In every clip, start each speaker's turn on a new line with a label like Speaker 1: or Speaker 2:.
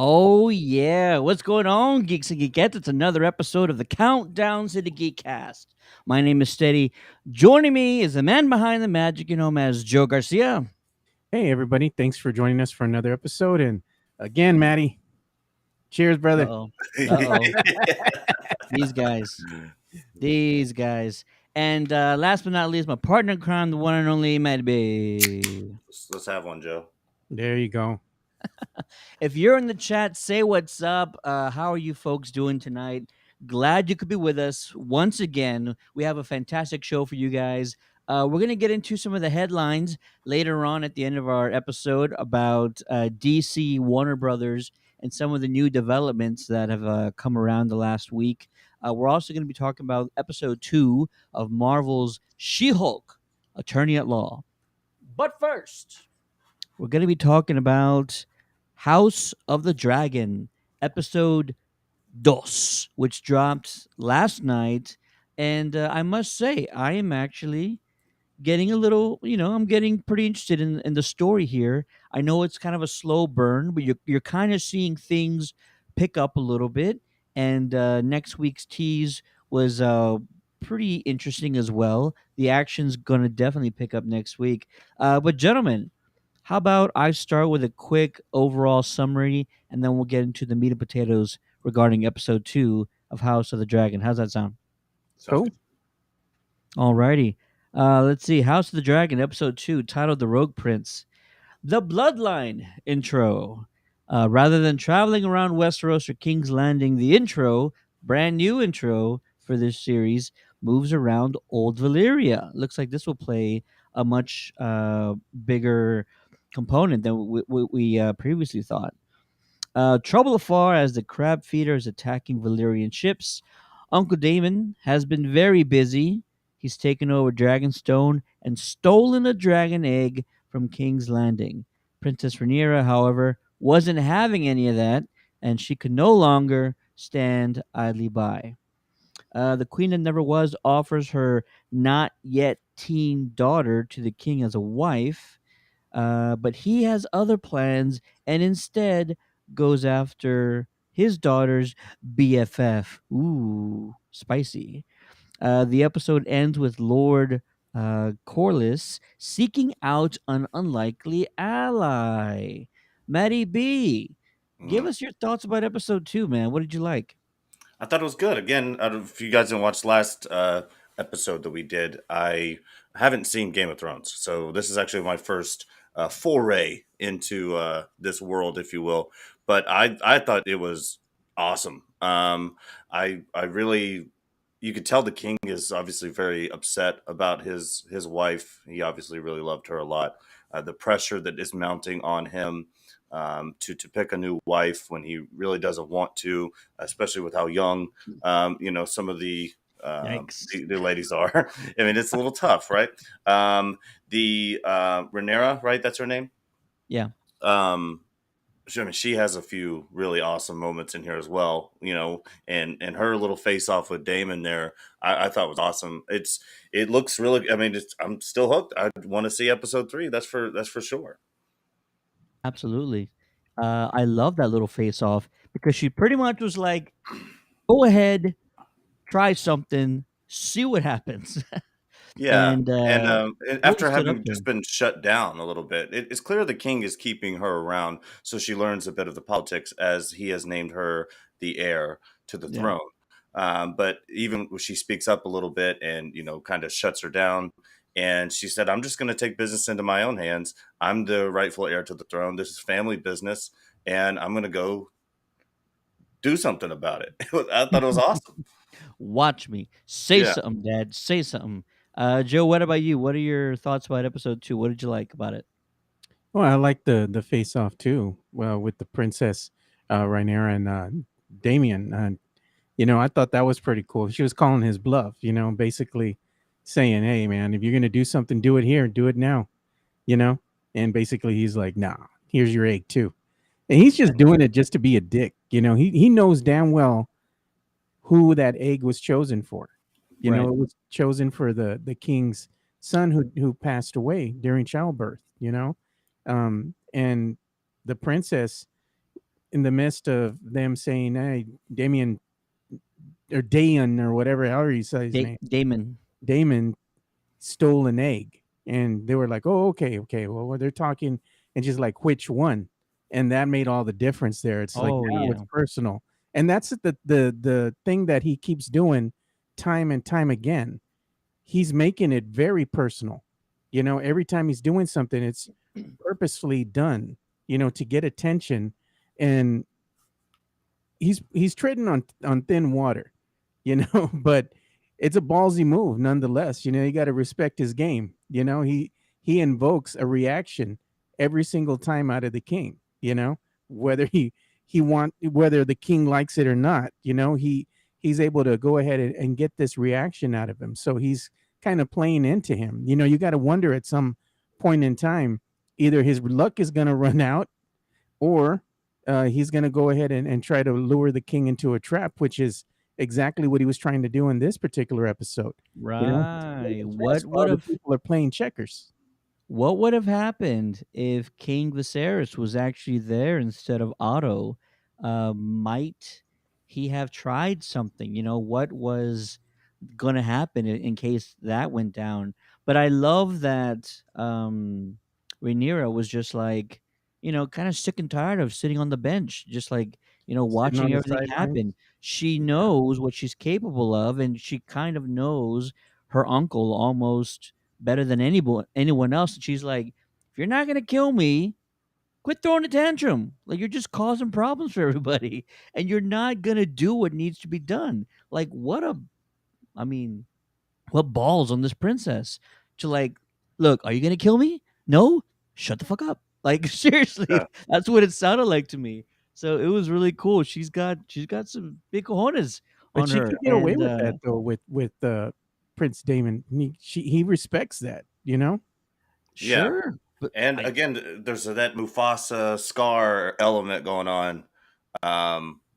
Speaker 1: Oh yeah, what's going on, geeks and geekettes? It's another episode of the Countdown to the Geekcast. My name is Steady. Joining me is the man behind the magic, you know him as Joe Garcia.
Speaker 2: Hey, everybody. Thanks for joining us for another episode. And again, Maddie, cheers,
Speaker 1: Uh
Speaker 2: brother.
Speaker 1: oh, uh oh, these guys, these guys, and last but not least, my partner in crime, the one and only Mad B.
Speaker 3: Let's have one, Joe.
Speaker 2: There you go.
Speaker 1: If you're in the chat, say what's up. How are you folks doing tonight? Glad you could be with us once again. We have a fantastic show for you guys. We're going to get into some of the headlines later on at the end of our episode about DC, Warner Brothers, and some of the new developments that have come around the last week. We're also going to be talking about episode 2 of Marvel's She Hulk, Attorney at Law. But first, we're going to be talking about House of the Dragon, episode dos, which dropped last night. And I must say, I am actually getting a little, I'm getting pretty interested in the story here. I know it's kind of a slow burn, but you're kind of seeing things pick up a little bit. And next week's tease was pretty interesting as well. The action's going to definitely pick up next week. But, gentlemen, how about I start with a quick overall summary and then we'll get into the meat and potatoes regarding episode 2 of House of the Dragon. How's that sound?
Speaker 3: Sounds
Speaker 2: Cool.
Speaker 3: good.
Speaker 1: Alrighty. Let's see. House of the Dragon, episode 2, titled The Rogue Prince. The Bloodline intro. Rather than traveling around Westeros or King's Landing, the intro, brand new intro for this series, moves around Old Valyria. Looks like this will play a much bigger component than we previously thought. Trouble afar as the crab feeder is attacking Valyrian ships. Uncle Damon has been very busy. He's taken over Dragonstone and stolen a dragon egg from King's Landing. Princess Rhaenyra, however, wasn't having any of that, and she could no longer stand idly by. The Queen that Never Was offers her not yet teen daughter to the king as a wife, but he has other plans and instead goes after his daughter's BFF. Ooh, spicy. The episode ends with Lord Corliss seeking out an unlikely ally. Maddie B, give
Speaker 3: Mhm.
Speaker 1: us your thoughts about episode 2, man. What did you like?
Speaker 3: I thought it was good. Again, if you guys didn't watch last episode that we did, I haven't seen Game of Thrones, so this is actually my first foray into this world, if you will. But I thought it was awesome. I really, you could tell the king is obviously very upset about his wife. He obviously really loved her a lot. The pressure that is mounting on him to pick a new wife when he really doesn't want to, especially with how young some of
Speaker 1: Yikes.
Speaker 3: the ladies are. I mean, it's a little tough, right? The Rhaenyra, right? That's her name.
Speaker 1: Yeah.
Speaker 3: I mean, she has a few really awesome moments in here as well, and her little face off with Damon there, I thought was awesome. It looks really. I mean, I'm still hooked. I want to see episode 3. That's for sure.
Speaker 1: Absolutely. I love that little face off because she pretty much was like, go ahead, try something, see what happens.
Speaker 3: Yeah,
Speaker 1: and
Speaker 3: and
Speaker 1: really
Speaker 3: after
Speaker 1: stood up
Speaker 3: having
Speaker 1: to her.
Speaker 3: just been shut down a little bit, it's clear the king is keeping her around so she learns a bit of the politics as he has named her the heir to the
Speaker 1: Yeah.
Speaker 3: throne. But even when she speaks up a little bit and kind of shuts her down, and she said, "I'm just going to take business into my own hands. I'm the rightful heir to the throne. This is family business, and I'm going to go do something about it." I thought it was awesome.
Speaker 1: Watch me. Say
Speaker 3: Yeah.
Speaker 1: something, Dad. Say something. Joe, what about you? What are your thoughts about episode 2? What did you like about it?
Speaker 2: Well, I like the face off too. Well, with the princess Rhaenyra and Damien. I thought that was pretty cool. She was calling his bluff. Basically saying, "Hey, man, if you're gonna do something, do it here. Do it now." You know. And basically, he's like, "Nah, here's your egg too." And he's just doing it just to be a dick. He knows damn well who that egg was chosen for.
Speaker 1: Right.
Speaker 2: It was chosen for the king's son who passed away during childbirth. And the princess, in the midst of them saying, "Hey, Damien or Dayan or whatever, however you say his name,
Speaker 1: Damon.
Speaker 2: Damon stole an egg," and they were like, "Oh, okay, okay." Well, they're talking, and just like, which one? And that made all the difference there. It's like
Speaker 1: Oh
Speaker 2: now it's
Speaker 1: yeah.
Speaker 2: personal, and that's the thing that he keeps doing time and time again. He's making it very personal. Every time he's doing something, it's purposefully done. To get attention, and he's treading on thin water, but it's a ballsy move nonetheless. You got to respect his game. He invokes a reaction every single time out of the king, whether whether the king likes it or not. He's able to go ahead and get this reaction out of him. So he's kind of playing into him. You got to wonder at some point in time, either his luck is going to run out, or he's going to go ahead and try to lure the king into a trap, which is exactly what he was trying to do in this particular episode. He's
Speaker 1: Right.
Speaker 2: playing chess while other people are playing checkers.
Speaker 1: What would have happened if King Viserys was actually there instead of Otto? Might he have tried something? What was going to happen in case that went down? But I love that Rhaenyra was just like, kind of sick and tired of sitting on the bench, just like,
Speaker 2: Sitting on
Speaker 1: watching
Speaker 2: the
Speaker 1: everything
Speaker 2: sidelines.
Speaker 1: happen. She
Speaker 2: Yeah.
Speaker 1: knows what she's capable of, and she kind of knows her uncle almost better than anyone else. And she's like, if you're not gonna kill me, quit throwing a tantrum. Like you're just causing problems for everybody, and you're not gonna do what needs to be done. Like I mean, what balls on this princess to like, look, are you gonna kill me? No, shut the fuck up. Like
Speaker 3: Yeah,
Speaker 1: seriously, that's what it sounded like to me. So it was really cool. She's got some big cojones
Speaker 2: But
Speaker 1: on
Speaker 2: she
Speaker 1: her,
Speaker 2: could get away
Speaker 1: and
Speaker 2: with that though with Prince Damon. He respects that.
Speaker 3: yeah.
Speaker 1: sure, but
Speaker 3: And
Speaker 1: I
Speaker 3: again, there's that Mufasa Scar element going on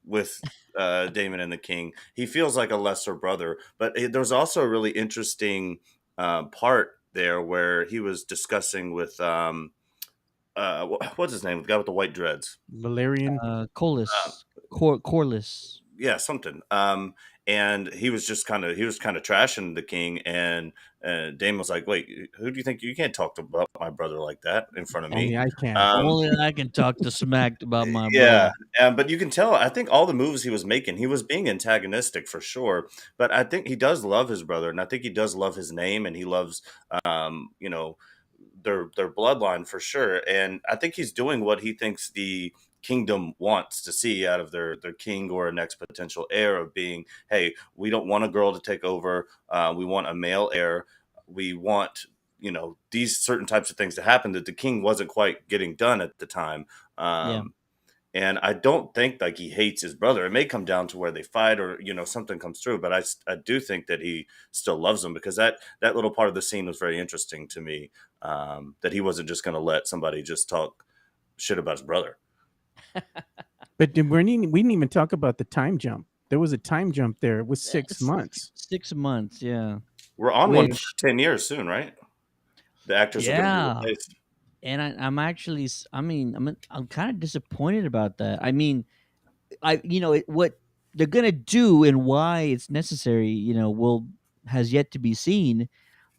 Speaker 3: with Damon and the King. He feels like a lesser brother, but there's also a really interesting part there where he was discussing with what's his name, the guy with the white dreads.
Speaker 2: Valerian.
Speaker 3: Uh,
Speaker 1: Corliss.
Speaker 3: yeah, something. And he was kind of trashing the king, and Damon was like, "Wait, who do you think you can't talk to about my brother like that in front of me?"
Speaker 2: Only I can.
Speaker 3: Um,
Speaker 1: Only I can talk to smacked about my brother.
Speaker 3: yeah, but you can tell. I think all the moves he was making, he was being antagonistic for sure. But I think he does love his brother, and I think he does love his name, and he loves, you know, their bloodline for sure. And I think he's doing what he thinks the kingdom wants to see out of their king or a next potential heir of being, hey, we don't want a girl to take over. We want a male heir. We want, these certain types of things to happen that the king wasn't quite getting done at the time.
Speaker 1: Yeah.
Speaker 3: Um, and I don't think like he hates his brother. It may come down to where they fight or something comes through, but I do think that he still loves him because that little part of the scene was very interesting to me. That he wasn't just going to let somebody just talk shit about his brother.
Speaker 2: But we didn't even talk about the time jump. There was a time jump there. It was 6 months.
Speaker 1: 6 months, yeah.
Speaker 3: We're on one
Speaker 1: Which,
Speaker 3: for 10 years soon, right? The actors are going to be
Speaker 1: yeah,
Speaker 3: replaced.
Speaker 1: and I'm actually, I mean, I'm kind of disappointed about that. I mean, what they're gonna do and why it's necessary, will has yet to be seen.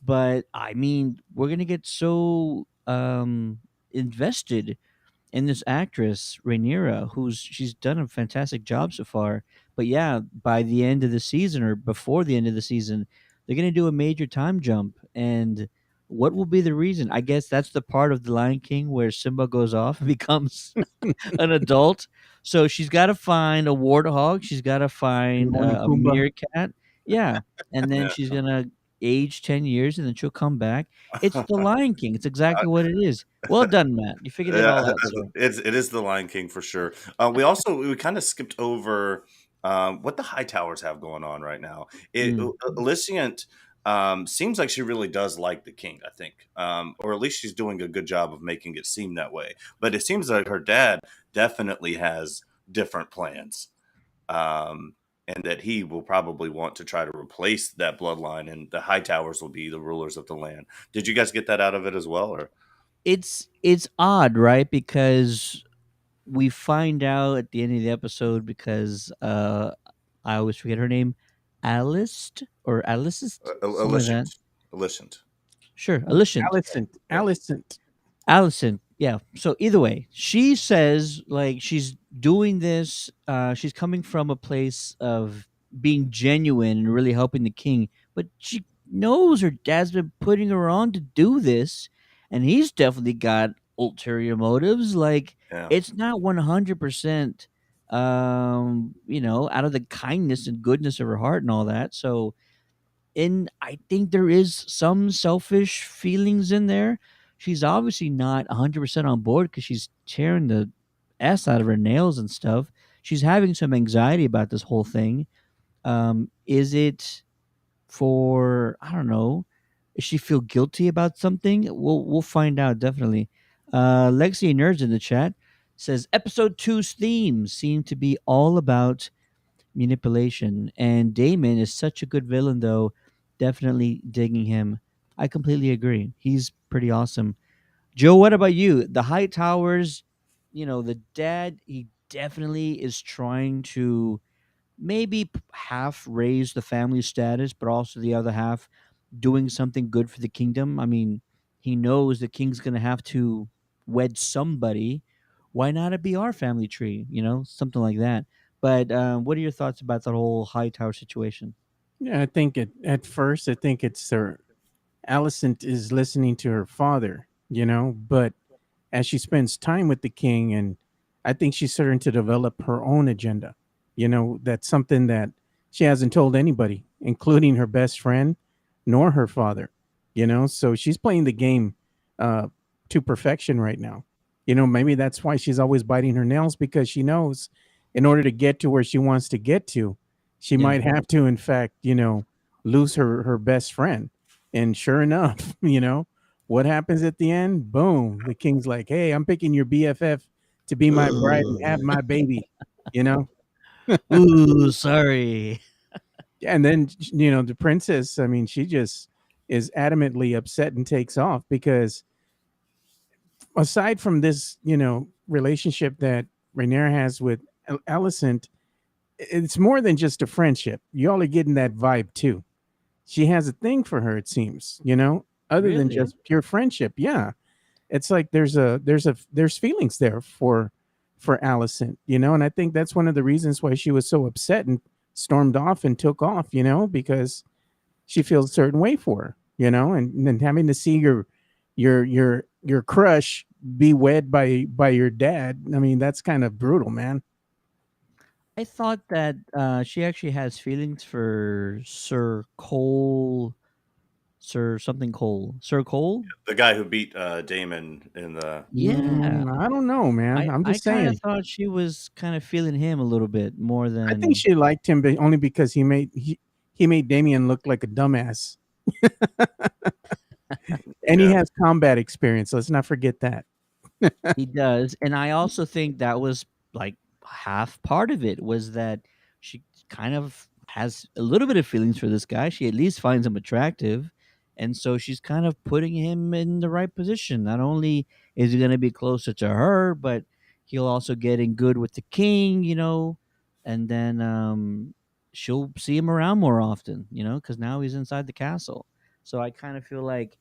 Speaker 1: But I mean, we're gonna get so invested and this actress Rhaenyra, she's done a fantastic job so far. But yeah, by the end of the season or before the end of the season, they're going to do a major time jump. And what will be the reason? I guess that's the part of the Lion King where Simba goes off and becomes an adult. So she's got to find a warthog. She's got to find
Speaker 2: Timon and
Speaker 1: a
Speaker 2: Pumbaa.
Speaker 1: meerkat. Yeah, and then
Speaker 3: Yeah.
Speaker 1: she's gonna age 10 years, and then she'll come back. It's the Lion King. It's exactly what it is. Well done, Matt. You figured it
Speaker 3: Yeah,
Speaker 1: all out, sir.
Speaker 3: it is the Lion King for sure. We kind of skipped over what the High Towers have going on right now.
Speaker 1: Mm.
Speaker 3: Alicent seems like she really does like the king, I think, or at least she's doing a good job of making it seem that way. But it seems like her dad definitely has different plans, and that he will probably want to try to replace that bloodline, and the High Towers will be the rulers of the land. Did you guys get that out of it as well, or?
Speaker 1: It's odd, right? Because we find out at the end of the episode because I always forget her name, Aliced or Alicist, something like that.
Speaker 3: Alicient. Alicient.
Speaker 1: Sure, Alicent.
Speaker 2: Alicent,
Speaker 3: Yeah.
Speaker 2: Alicent.
Speaker 1: Allison, yeah. So either way, she says like she's doing this. She's coming from a place of being genuine and really helping the king, but she knows her dad's been putting her on to do this, and he's definitely got ulterior motives. Like
Speaker 3: Yeah.
Speaker 1: it's not 100%, out of the kindness and goodness of her heart and all that. So and I think there is some selfish feelings in there. She's obviously not 100% on board because she's tearing the S out of her nails and stuff. She's having some anxiety about this whole thing. Is it for, I don't know, does she feel guilty about something? We'll find out definitely. Lexi Nerds in the chat says episode two's themes seem to be all about manipulation. And Damon is such a good villain, though. Definitely digging him. I completely agree. He's pretty awesome. Joe, what about you? The High Towers, the dad, he definitely is trying to maybe half raise the family status, but also the other half doing something good for the kingdom. I mean, he knows the king's going to have to wed somebody. Why not it be our family tree? Something like that. But what are your thoughts about that whole Hightower situation?
Speaker 2: Yeah, I think at first I think it's her. Alicent is listening to her father, but as she spends time with the king, and I think she's starting to develop her own agenda. That's something that she hasn't told anybody, including her best friend nor her father. So she's playing the game uh, to perfection right now. Maybe that's why she's always biting her nails, because she knows in order to get to where she wants to get to, she
Speaker 1: Yeah.
Speaker 2: might have to, in fact, lose her best friend. And sure enough, what happens at the end? Boom. The king's like, hey, I'm picking your BFF to be my bride and have my baby, you know?
Speaker 1: Ooh, sorry.
Speaker 2: And then, the princess, I mean, she just is adamantly upset and takes off because aside from this, relationship that Rhaenyra has with Alicent, it's more than just a friendship. Y'all are getting that vibe too. She has a thing for her, it seems, other than
Speaker 1: Really?
Speaker 2: just pure friendship. Yeah. It's like there's feelings there for Allison, and I think that's one of the reasons why she was so upset and stormed off and took off, because she feels a certain way for her, and then having to see your crush be wed by your dad. I mean, that's kind of brutal, man.
Speaker 1: I thought that she actually has feelings for Sir Cole, Sir something Cole. Sir Cole?
Speaker 3: The guy who beat Damon in the.
Speaker 1: Yeah.
Speaker 2: I don't know, man. I'm
Speaker 1: I
Speaker 2: just
Speaker 1: kind of
Speaker 2: saying.
Speaker 1: thought she was kind of feeling him a little bit more
Speaker 2: I think
Speaker 1: than.
Speaker 2: she liked him, but only because he made Damien look like a dumbass, and he
Speaker 3: Yeah.
Speaker 2: has combat experience. Let's not forget that.
Speaker 1: He does, and I also think that was like half part of it was that she kind of has a little bit of feelings for this guy. She at least finds him attractive, and so she's kind of putting him in the right position. Not only is he going to be closer to her, but he'll also get in good with the king, and then she'll see him around more often, because now he's inside the castle. So I kind of feel like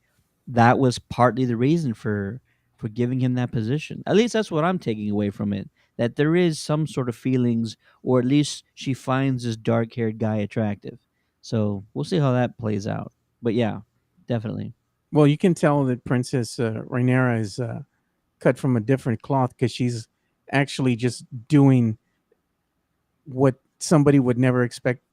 Speaker 1: that was partly the reason for giving him that position. At least that's what I'm taking away from it. That there is some sort of feelings, or at least she finds this dark haired guy attractive. So we'll see how that plays out. But yeah, definitely.
Speaker 2: Well, you can tell that Princess Rhaenyra is cut from a different cloth because she's actually just doing what somebody would never expect,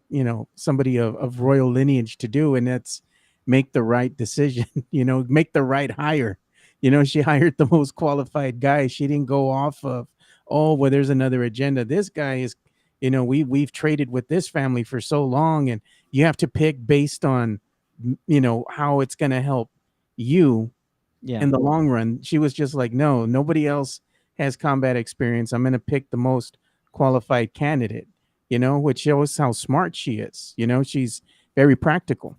Speaker 2: somebody of royal lineage to do, and that's make the right decision, make the right hire. She hired the most qualified guy. She didn't go off of, oh, well, there's another agenda. This guy is, we've traded with this family for so long, and you have to pick based on, how it's going to help you
Speaker 1: Yeah.
Speaker 2: in the long run. She was just like, no, nobody else has combat experience. I'm going to pick the most qualified candidate, which shows how smart she is. She's very practical.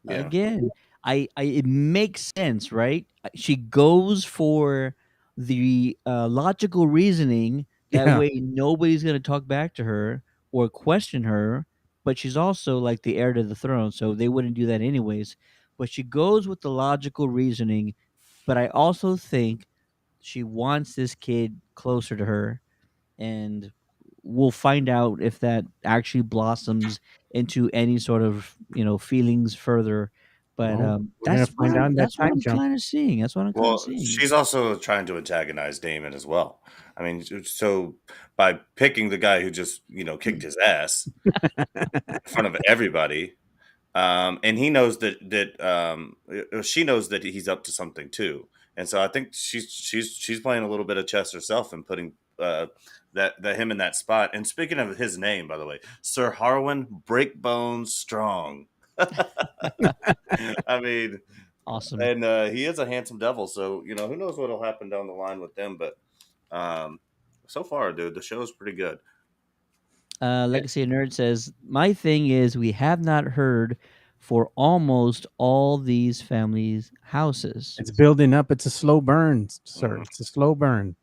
Speaker 3: Yeah.
Speaker 1: Again, I it makes sense, right? She goes for the logical reasoning. That
Speaker 2: Yeah.
Speaker 1: way, nobody's going to talk back to her or question her. But she's also like the heir to the throne, so they wouldn't do that anyways. But she goes with the logical reasoning. But I also think she wants this kid closer to her, and we'll find out if that actually blossoms into any sort of feelings further. But
Speaker 2: Well, we're gonna find out in that
Speaker 1: that's what
Speaker 2: time
Speaker 1: I'm
Speaker 2: jump.
Speaker 1: kind of seeing. That's what I'm kind of
Speaker 3: Well,
Speaker 1: seeing.
Speaker 3: she's also trying to antagonize Damon as well. I mean, so by picking the guy who just kicked his ass in front of everybody, and he knows that she knows that he's up to something too, and so I think she's playing a little bit of chess herself and putting that him in that spot. And speaking of his name, by the way, Sir Harwin Breakbones Strong. I mean,
Speaker 1: Awesome.
Speaker 3: and he is a handsome devil, so who knows what'll happen down the line with them. But um, so far, dude, the show is pretty good.
Speaker 1: Legacy of Nerd says, my thing is we have not heard for almost all these families' houses.
Speaker 2: It's building up. It's a slow burn, sir.
Speaker 3: Mhm.
Speaker 2: It's a slow burn.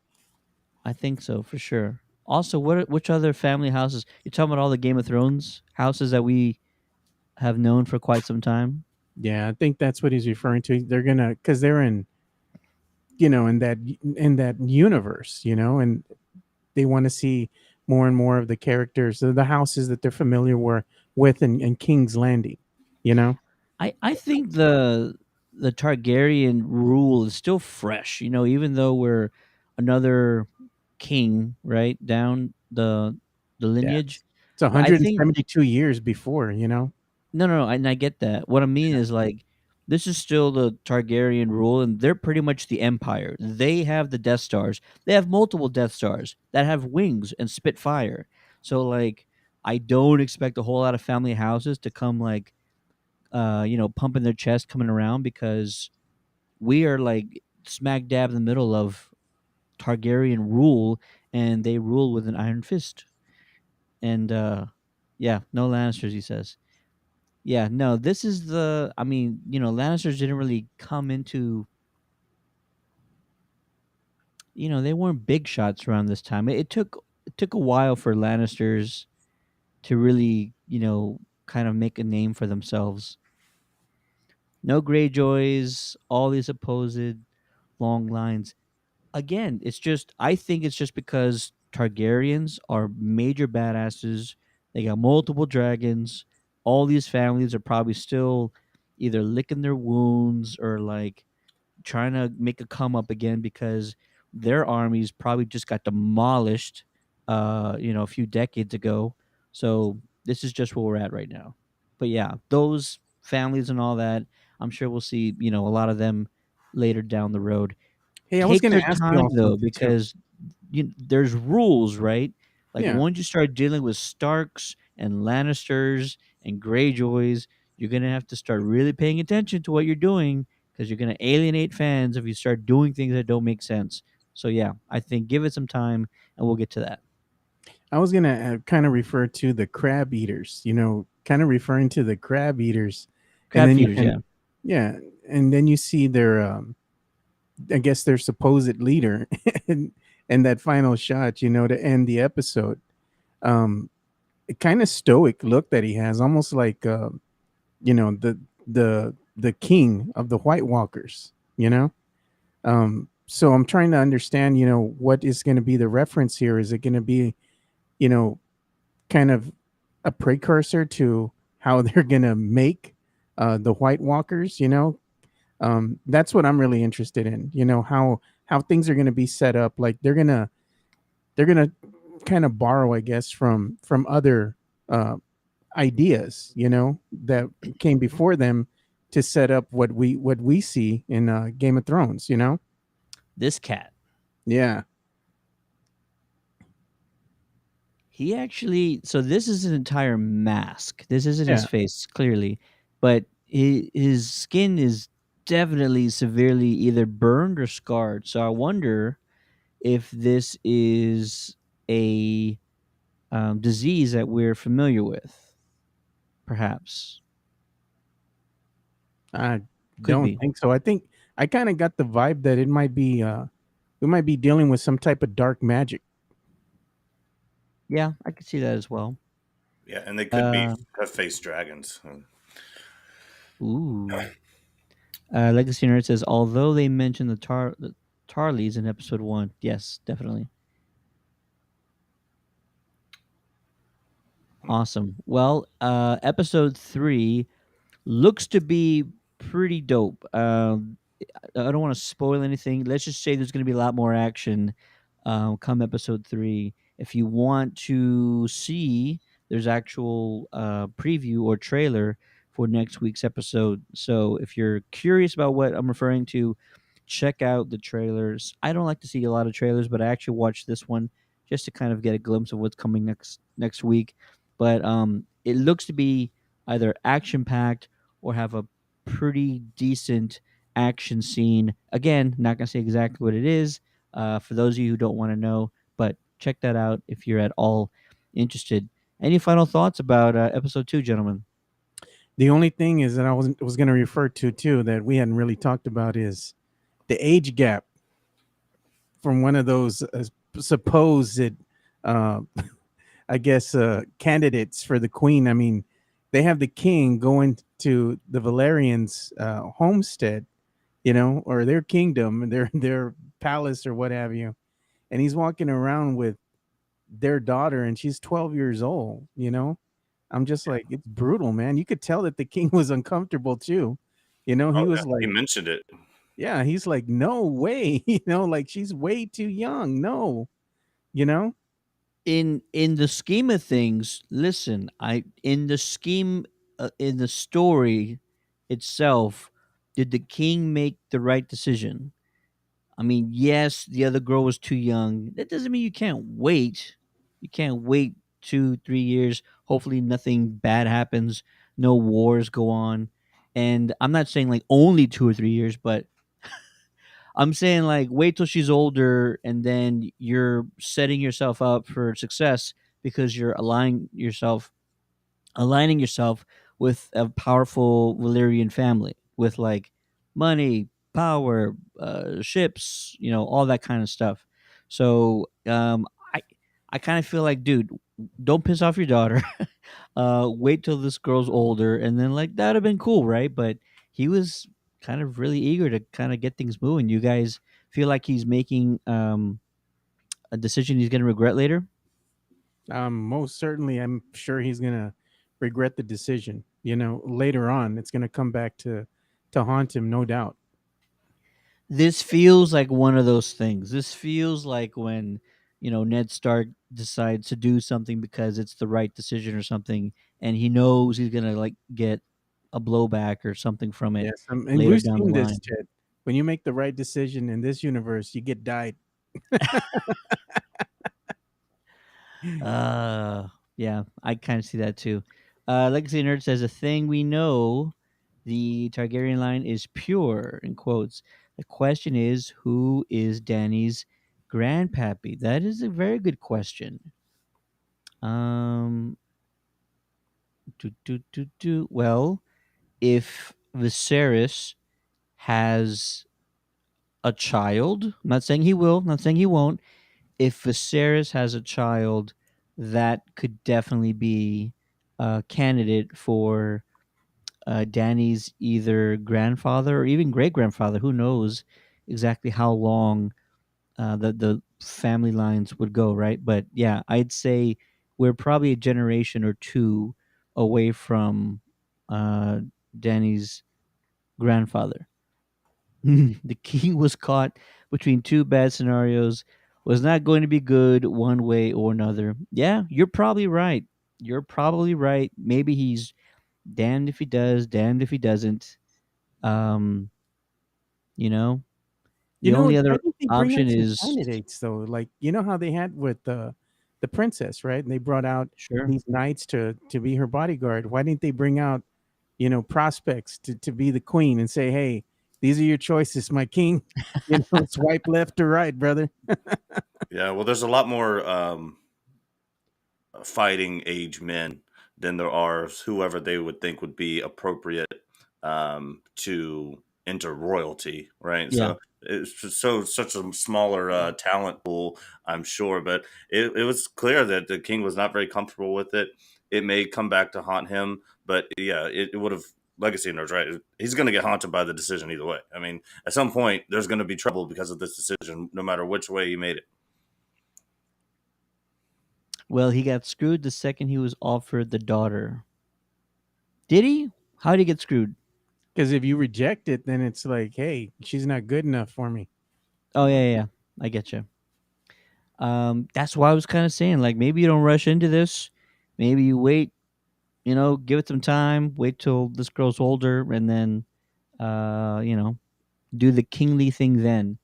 Speaker 1: I think so for sure. Also, which other family houses? You're talking about all the Game of Thrones houses that we have known for quite some time.
Speaker 2: Yeah, I think that's what he's referring to. They're gonna because they're in in that universe, and they want to see more and more of the characters, the houses that they're familiar with in King's Landing. You know.
Speaker 1: I think the Targaryen rule is still fresh. Even though we're another king, right, down the
Speaker 2: Yeah,
Speaker 1: lineage.
Speaker 2: it's
Speaker 1: But I think
Speaker 2: 172 years before.
Speaker 1: no, no, no, and I get that. What I mean is like this is still the Targaryen rule, and they're pretty much the empire. They have the Death Stars. They have multiple Death Stars that have wings and spit fire. So like, I don't expect a whole lot of family houses to come like, pumping their chest coming around because we are like smack dab in the middle of Targaryen rule, and they rule with an iron fist. And yeah, no Lannisters, he says. Yeah, no, this is the. I mean, Lannisters didn't really come into. They weren't big shots around this time. It took a while for Lannisters to really, kind of make a name for themselves. No Greyjoys, all these supposed long lines. Again, it's just I think it's just because Targaryens are major badasses. They got multiple dragons. All these families are probably still either licking their wounds or like trying to make a come up again because their armies probably just got demolished a few decades ago. So this is just where we're at right now. But yeah, those families and all that, I'm sure we'll see, a lot of them later down the road.
Speaker 2: Hey, I was
Speaker 1: Take
Speaker 2: going
Speaker 1: your
Speaker 2: to ask you
Speaker 1: time
Speaker 2: all
Speaker 1: though,
Speaker 2: something too.
Speaker 1: because there's rules, right? Like
Speaker 2: Yeah,
Speaker 1: once you start dealing with Starks and Lannisters and Greyjoys, you're gonna have to start really paying attention to what you're doing because you're gonna alienate fans if you start doing things that don't make sense. So yeah, I think give it some time, and we'll get to that.
Speaker 2: I was going to kind of refer to the crab eaters. Kind of referring to the crab eaters, and
Speaker 1: Crab
Speaker 2: then you
Speaker 1: feeders,
Speaker 2: and
Speaker 1: yeah.
Speaker 2: yeah, and then you see their I guess their supposed leader and that final shot, to end the episode. Um, a kind of stoic look that he has, almost like you know, the the king of the White Walkers. So I'm trying to understand, what is going to be the reference here. Is it going to be, you know, kind of a precursor to how they're going to make the White Walkers? That's what I'm really interested in. How things are going to be set up. Like they're gonna kind of borrow, I guess, from other uh, ideas, that came before them to set up what we see in Game of Thrones.
Speaker 1: This cat,
Speaker 2: Yeah,
Speaker 1: he actually. So this is an entire mask. This isn't his
Speaker 2: yeah.
Speaker 1: face, clearly, but his skin is definitely severely either burned or scarred. So I wonder if this is a disease that we're familiar with, perhaps.
Speaker 2: I
Speaker 1: Could
Speaker 2: don't
Speaker 1: be.
Speaker 2: think so. I think I kind of got the vibe that it might be. we might be dealing with some type of dark magic.
Speaker 1: Yeah, I could see that as well.
Speaker 3: Yeah, and they could be
Speaker 1: Uh,
Speaker 3: have faced dragons.
Speaker 1: ooh. Legacy Nerd says, although they mentioned the Tarleys in episode one, yes, definitely. Awesome. Well, episode three looks to be pretty dope. I don't want to spoil anything. Let's just say there's going to be a lot more action come episode three. If you want to see, there's actual preview or trailer for next week's episode. So if you're curious about what I'm referring to, check out the trailers. I don't like to see a lot of trailers, but I actually watched this one just to kind of get a glimpse of what's coming next week. But it looks to be either action packed or have a pretty decent action scene. Again, not gonna say exactly what it is. For those of you who don't want to know, but check that out if you're at all interested. Any final thoughts about episode two, gentlemen?
Speaker 2: The only thing is that I was going to refer to too that we hadn't really talked about is the age gap from one of those supposed, uh, I guess, candidates for the queen. I mean, they have the king going to the Valerians' homestead, or their kingdom, their palace or what have you, and he's walking around with their daughter, and she's 12 years old. I'm just like, it's brutal, man. You could tell that the king was uncomfortable too. He
Speaker 3: Oh yeah,
Speaker 2: was
Speaker 3: he
Speaker 2: like,
Speaker 3: mentioned it.
Speaker 2: yeah, he's like, no way, like she's way too young. No, you know.
Speaker 1: In the scheme of things, listen, I in the scheme in the story itself, did the king make the right decision? I mean, yes, the other girl was too young. That doesn't mean you can't wait. You can't wait 2 3 years. Hopefully nothing bad happens, no wars go on. And I'm not saying like only 2 or 3 years, but I'm saying like wait till she's older and then you're setting yourself up for success because you're aligning yourself with a powerful Valyrian family with like money, power, ships, all that kind of stuff. So I I kind of feel like, dude, don't piss off your daughter. Wait till this girl's older, and then like that'd have been cool, right? But he was kind of really eager to kind of get things moving. You guys feel like he's making a decision he's going to regret later?
Speaker 2: Most certainly, I'm sure he's gonna regret the decision. Later on, it's gonna come back to haunt him, no doubt.
Speaker 1: This feels like one of those things. This feels like when, Ned Stark decides to do something because it's the right decision or something, and he knows he's gonna like get a blowback or something from it
Speaker 2: Yes, and
Speaker 1: later
Speaker 2: we've
Speaker 1: down the
Speaker 2: seen this,
Speaker 1: line.
Speaker 2: Ted. When you make the right decision in this universe, you get died.
Speaker 1: Uh yeah, I kind of see that too. Legacy Nerd says a thing we know the Targaryen line is pure in quotes. The question is, who is Danny's grandpappy? That is a very good question. Um Well, if Viserys has a child, I'm not saying he will, not saying he won't. If Viserys has a child, that could definitely be a candidate for Danny's either grandfather or even great grandfather. Who knows exactly how long the family lines would go, right? But yeah, I'd say we're probably a generation or two away from uh, Danny's grandfather. The king was caught between two bad scenarios, was not going to be good one way or another. Yeah, you're probably right. You're probably right. Maybe he's damned if he does, damned if he doesn't. Um, you know, the only
Speaker 2: I
Speaker 1: other
Speaker 2: think they bring
Speaker 1: option
Speaker 2: out some
Speaker 1: is
Speaker 2: candidates though. Like, how they had with the princess, right? And they brought out
Speaker 1: sure.
Speaker 2: these knights to be her bodyguard. Why didn't they bring out, prospects to be the queen and say, hey, these are your choices, my king. Swipe left or right, brother.
Speaker 3: Yeah, well, there's a lot more fighting age men than there are whoever they would think would be appropriate to enter royalty, right?
Speaker 1: Yeah.
Speaker 3: So it's just such a smaller talent pool, I'm sure. But it was clear that the king was not very comfortable with it. It may come back to haunt him, but yeah, it would have. Legacy knows, right? He's going to get haunted by the decision either way. I mean, at some point, there's going to be trouble because of this decision, no matter which way he made it.
Speaker 1: Well, he got screwed the second he was offered the daughter. Did he? How did he get screwed?
Speaker 2: Because if you reject it, then it's like, hey, she's not good enough for me.
Speaker 1: Oh yeah, yeah, yeah. I get you. That's why I was kind of saying, like, maybe you don't rush into this. Maybe you wait, give it some time. Wait till this girl's older, and then, you know, do the kingly thing then,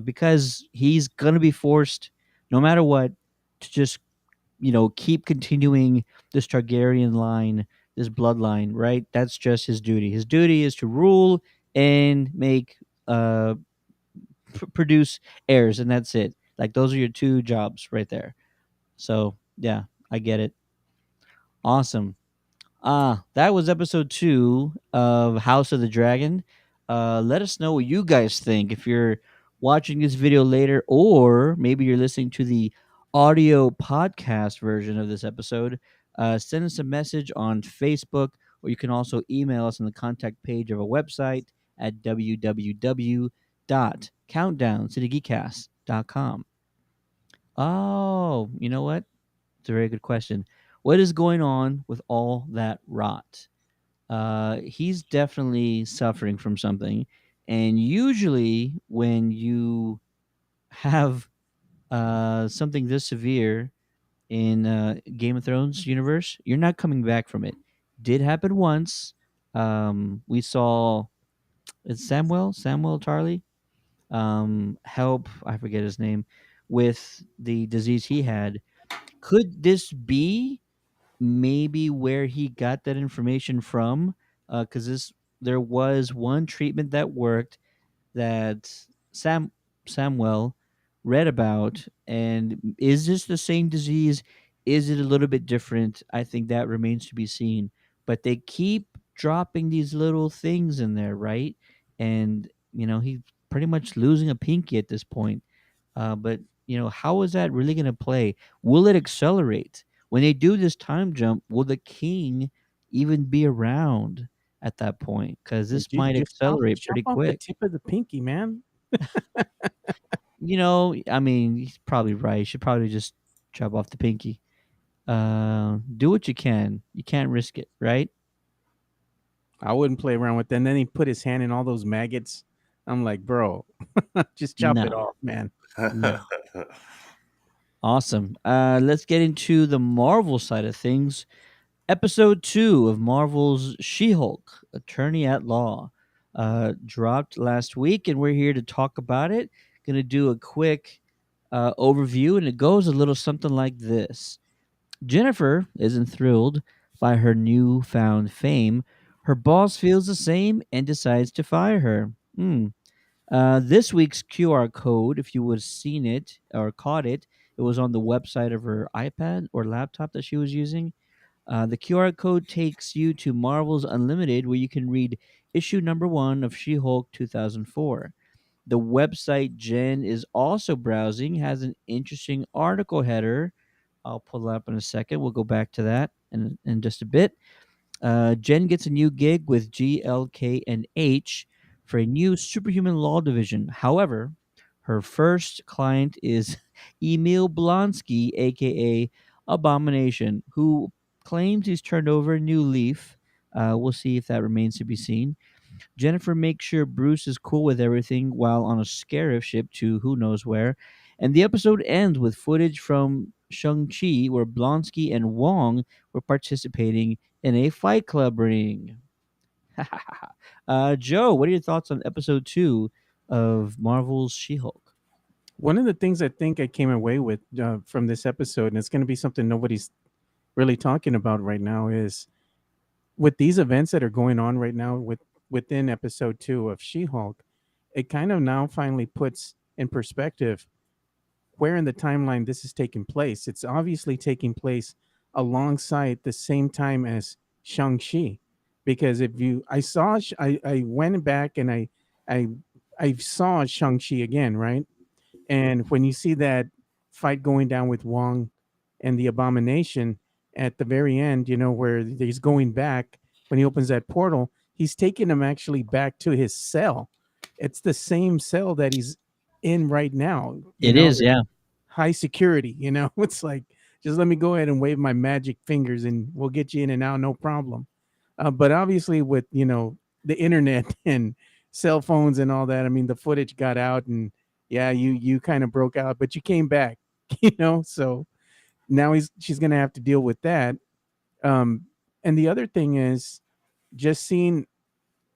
Speaker 1: because he's gonna be forced, no matter what, to just keep continuing this Targaryen line, this bloodline. Right? That's just his duty. His duty is to rule and make uh produce heirs, and that's it. Like those are your two jobs right there. So yeah, I get it. Awesome. That was episode 2 of House of the Dragon. Let us know what you guys think if you're watching this video later, or maybe you're listening to the audio podcast version of this episode. Send us a message on Facebook, or you can also email us on the contact page of our website at www.countdowncitygeekcast.com. Oh, you know what? It's a very good question. What is going on with all that rot? He's definitely suffering from something. And usually, when you have something this severe in Game of Thrones universe, you're not coming back from it. Did happen once. We saw it's Samuel Tarly help, I forget his name, with the disease he had. Could this be maybe where he got that information from? Because this there was one treatment that worked that Samuel read about, and is this the same disease? Is it a little bit different? I think that remains to be seen. But they keep dropping these little things in there, right? And he's pretty much losing a pinky at this point. But how is that really going to play? Will it accelerate when they do this time jump? Will the king even be around at that point? Because
Speaker 2: Like,
Speaker 1: this might
Speaker 2: just
Speaker 1: accelerate
Speaker 2: chop
Speaker 1: pretty
Speaker 2: off the
Speaker 1: quick.
Speaker 2: tip of the pinky, man.
Speaker 1: I mean, he's probably right. You should probably just chop off the pinky. Do what you can. You can't risk it, right?
Speaker 2: I wouldn't play around with that. And then he put his hand in all those maggots. I'm like, bro, just chop it
Speaker 1: No,
Speaker 2: off, man.
Speaker 1: no. Awesome. Let's get into the Marvel side of things. Episode 2 of Marvel's She-Hulk, Attorney at Law, dropped last week, and we're here to talk about it. Going to do a quick overview, and it goes a little something like this. Jennifer isn't thrilled by her newfound fame. Her boss feels the same and decides to fire her. This week's QR code, if you would have seen it or caught it, it was on the website of her iPad or laptop that she was using. The QR code takes you to Marvel's Unlimited, where you can read issue number 1 of She Hulk 2004. The website Jen is also browsing has an interesting article header. I'll pull it up in a second. We'll go back to that in just a bit. Jen gets a new gig with GLK&H for a new superhuman law division. However, her first client is Emil Blonsky, aka Abomination, who claims he's turned over a new leaf. We'll see if that remains to be seen. Jennifer makes sure Bruce is cool with everything while on a scarif ship to who knows where. And the episode ends with footage from Shang-Chi where Blonsky and Wong were participating in a Fight Club ring. Joe, what are your thoughts on episode 2 of Marvel's She-Hulk?
Speaker 2: One of the things I think I came away with from this episode, and it's going to be something nobody's really talking about right now, is with these events that are going on right now within episode 2 of She-Hulk, it kind of now finally puts in perspective where in the timeline this is taking place. It's obviously taking place alongside the same time as Shang-Chi. Because if you I saw I went back and I I saw Shang-Chi again, right? And when you see that fight going down with Wong and the Abomination at the very end, where he's going back when he opens that portal, he's taking him actually back to his cell. It's the same cell that he's in right now,
Speaker 1: It is, yeah.
Speaker 2: high security, It's like, just let me go ahead and wave my magic fingers and we'll get you in and out, no problem. But obviously, with the internet and cell phones and all that, I mean, the footage got out, and yeah, you kind of broke out, but you came back, So now she's gonna have to deal with that. Um, and the other thing is just seeing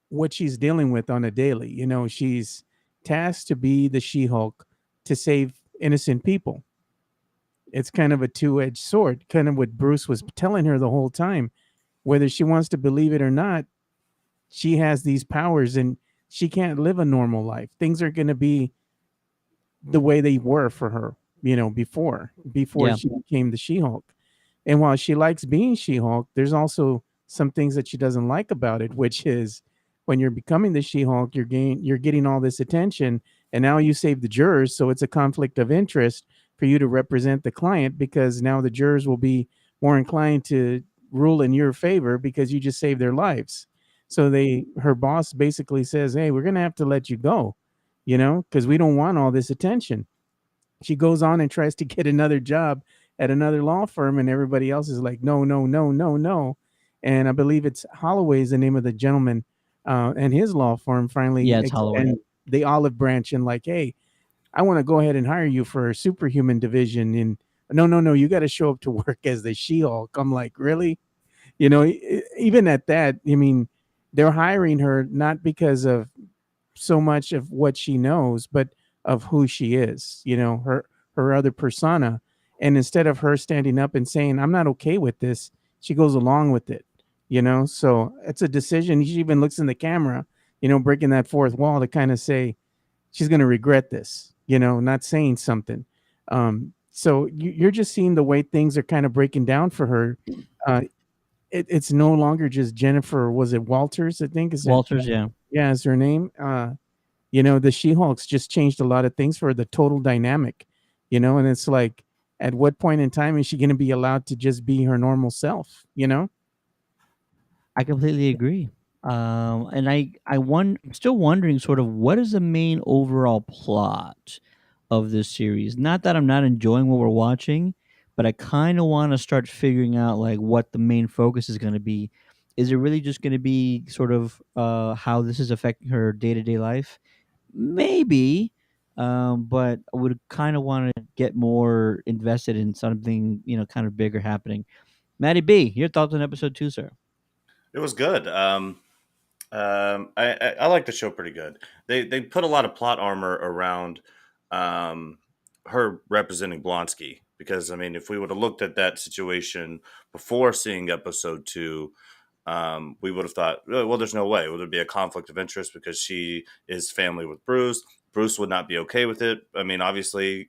Speaker 2: what she's dealing with on a daily. She's tasked to be the She-Hulk to save innocent people. It's kind of a two-edged sword, kind of what Bruce was telling her the whole time. Whether she wants to believe it or not, she has these powers and she can't live a normal life. Things are going to be the way they were for her, before
Speaker 1: Yeah.
Speaker 2: she became the She-Hulk. And while she likes being She-Hulk, there's also some things that she doesn't like about it, which is when you're becoming the She-Hulk, you're getting all this attention, and now you save the jurors, so it's a conflict of interest for you to represent the client because now the jurors will be more inclined to rule in your favor because you just saved their lives. So her boss basically says, "Hey, we're going to have to let you go, because we don't want all this attention." She goes on and tries to get another job at another law firm, and everybody else is like, no, no, no, no, no. And I believe it's Holloway is the name of the gentleman, and his law firm
Speaker 1: Yeah,
Speaker 2: finally
Speaker 1: it's Holloway.
Speaker 2: extend the olive branch and like, hey, I want to go ahead and hire you for a superhuman division. And no, no, no, you got to show up to work as the She-Hulk. I'm like, really? Even at that, I mean, they're hiring her not because of so much of what she knows, but of who she is, her other persona. And instead of her standing up and saying, I'm not okay with this, she goes along with it, So it's a decision. She even looks in the camera, breaking that fourth wall to kind of say she's going to regret this, not saying something. So you're just seeing the way things are kind of breaking down for her. Uh, it's no longer just Jennifer. Was it Walters? I think is it?
Speaker 1: Walters, yeah.
Speaker 2: Yeah, is her name? The She-Hulks just changed a lot of things for the total dynamic, and it's like, at what point in time is she going to be allowed to just be her normal self?
Speaker 1: I completely agree. And I'm still wondering sort of what is the main overall plot of this series. Not that I'm not enjoying what we're watching, but I kind of want to start figuring out like what the main focus is going to be. Is it really just going to be sort of how this is affecting her day to day life? Maybe, but I would kind of want to get more invested in something kind of bigger happening. Maddie B, your thoughts on episode 2, sir?
Speaker 3: It was good. I like the show pretty good. They put a lot of plot armor around um, her representing Blonsky because I mean, if we would have looked at that situation before seeing episode 2, we would have thought, well, there's no way. Would there be a conflict of interest because she is family with Bruce? Bruce would not be okay with it. I mean, obviously,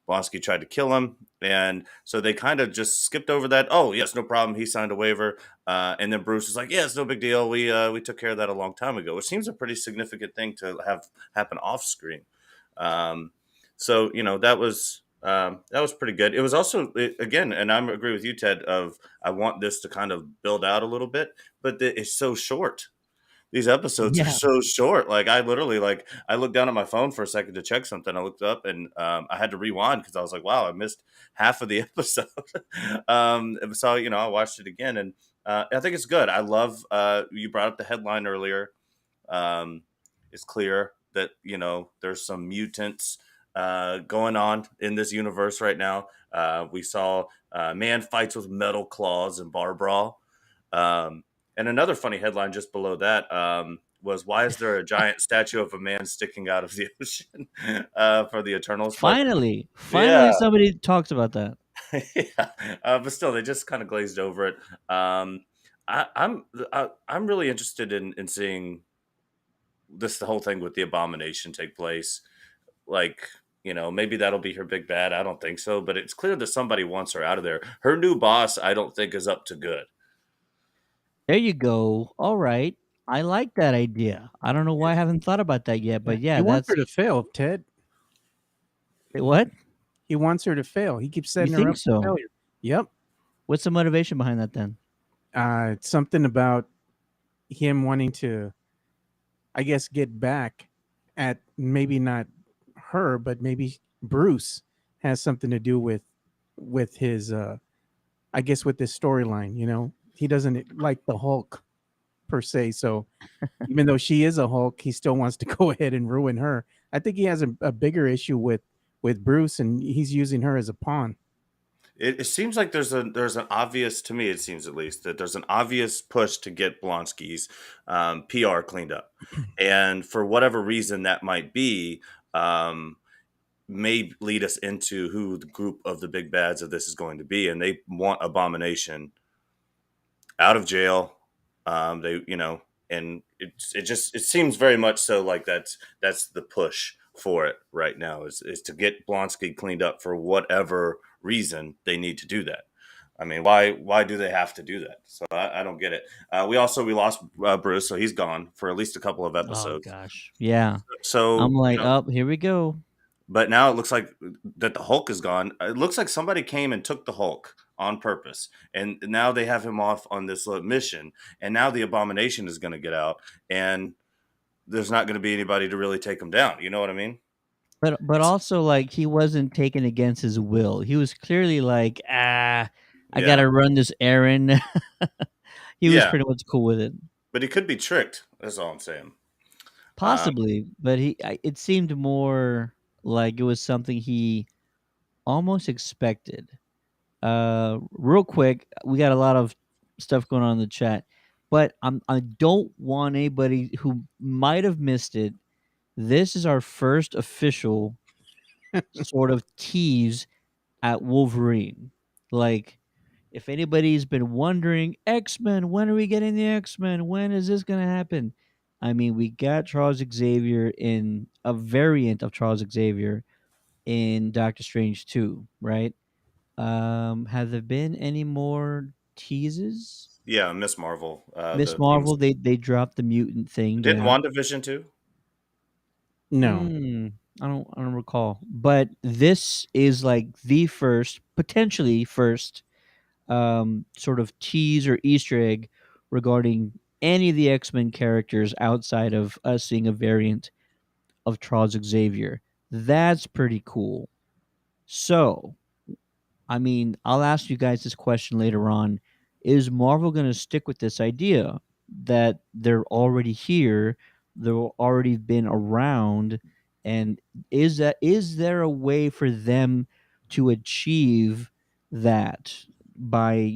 Speaker 3: Blonsky tried to kill him, and so they kind of just skipped over that. Oh, yes, no problem. He signed a waiver, and then Bruce was like, "Yeah, it's no big deal. We took care of that a long time ago," which seems a pretty significant thing to have happen off screen. Um, so that was pretty good. It was also again, and I agree with you, Ted. Of I want this to kind of build out a little bit, but it's so short. These episodes are
Speaker 1: Yeah.
Speaker 3: so short. Like I literally I looked down at my phone for a second to check something. I looked up and I had to rewind because I was like, wow, I missed half of the episode. So I watched it again and I think it's good. I love you brought up the headline earlier. Um, it's clear that there's some mutants going on in this universe right now. We saw man fights with metal claws and bar brawl. Um, and another funny headline just below that was why is there a giant statue of a man sticking out of the ocean for the Eternals? But
Speaker 1: Finally,
Speaker 3: yeah,
Speaker 1: somebody talks about that.
Speaker 3: yeah. But still, they just kind of glazed over it. I'm really interested in seeing the whole thing with the Abomination take place. Like maybe that'll be her big bad. I don't think so, but it's clear that somebody wants her out of there. Her new boss, I don't think, is up to good.
Speaker 1: There you go. All right. I like that idea. I don't know why I haven't thought about that yet,
Speaker 2: Yeah.
Speaker 1: but
Speaker 2: He
Speaker 1: yeah,
Speaker 2: wants her
Speaker 1: that's
Speaker 2: to fail, Ted.
Speaker 1: what
Speaker 2: He wants her to fail. He keeps
Speaker 1: you
Speaker 2: setting her
Speaker 1: think
Speaker 2: up for
Speaker 1: so.
Speaker 2: failure. Yep.
Speaker 1: What's the motivation behind that then?
Speaker 2: It's something about him wanting to, I guess, get back at maybe not her, but maybe Bruce has something to do with his I guess with this storyline, He doesn't like the Hulk per se, so even though she is a Hulk, he still wants to go ahead and ruin her. I think he has a bigger issue with Bruce, and he's using her as a pawn.
Speaker 3: It seems like there's an obvious, to me it seems at least, that there's an obvious push to get Blonsky's PR cleaned up, and for whatever reason that might be, um, may lead us into who the group of the big bads of this is going to be, and they want Abomination out of jail. They, and it seems very much so like that's the push for it right now is to get Blonsky cleaned up for whatever reason they need to do that. I mean, why do they have to do that? So I don't get it. We lost Bruce, so he's gone for at least a couple of
Speaker 1: Oh
Speaker 3: episodes.
Speaker 1: gosh. Yeah. I'm
Speaker 3: So
Speaker 1: like, oh, here we go.
Speaker 3: but now it looks like that the Hulk is gone. It looks like somebody came and took the Hulk on purpose, and now they have him off on this mission. And now the Abomination is going to get out, and there's not going to be anybody to really take him down. You know what I mean?
Speaker 1: But
Speaker 3: It's
Speaker 1: also like he wasn't taken against his will. He was clearly like, I
Speaker 3: yeah,
Speaker 1: gotta run this errand. He was
Speaker 3: yeah,
Speaker 1: pretty much cool with it.
Speaker 3: but he could be tricked. That's all I'm saying. Um,
Speaker 1: Possibly, but it seemed more like it was something he almost expected. Real quick, we got a lot of stuff going on in the chat, but I don't want anybody who might have missed it. This is our first official sort of tease at Wolverine. Like, if anybody's been wondering, X Men, when are we getting the X Men? When is this going to happen? I mean, we got Charles Xavier in a variant of Charles Xavier in Doctor Strange 2, right? Have there been any more teases?
Speaker 3: yeah, Miss Marvel,
Speaker 1: Miss
Speaker 3: the things.
Speaker 1: Marvel, they dropped the mutant thing,
Speaker 3: Didn't
Speaker 1: yeah.
Speaker 3: WandaVision too?
Speaker 2: No.
Speaker 1: Hmm. I don't recall. But this is like the first, potentially first, sort of tease or Easter egg regarding any of the X-Men characters outside of us seeing a variant of Charles Xavier. That's pretty cool. So, I mean, I'll ask you guys this question later on. Is Marvel going to stick with this idea that they're already here, they've already been around, and is there a way for them to achieve that by,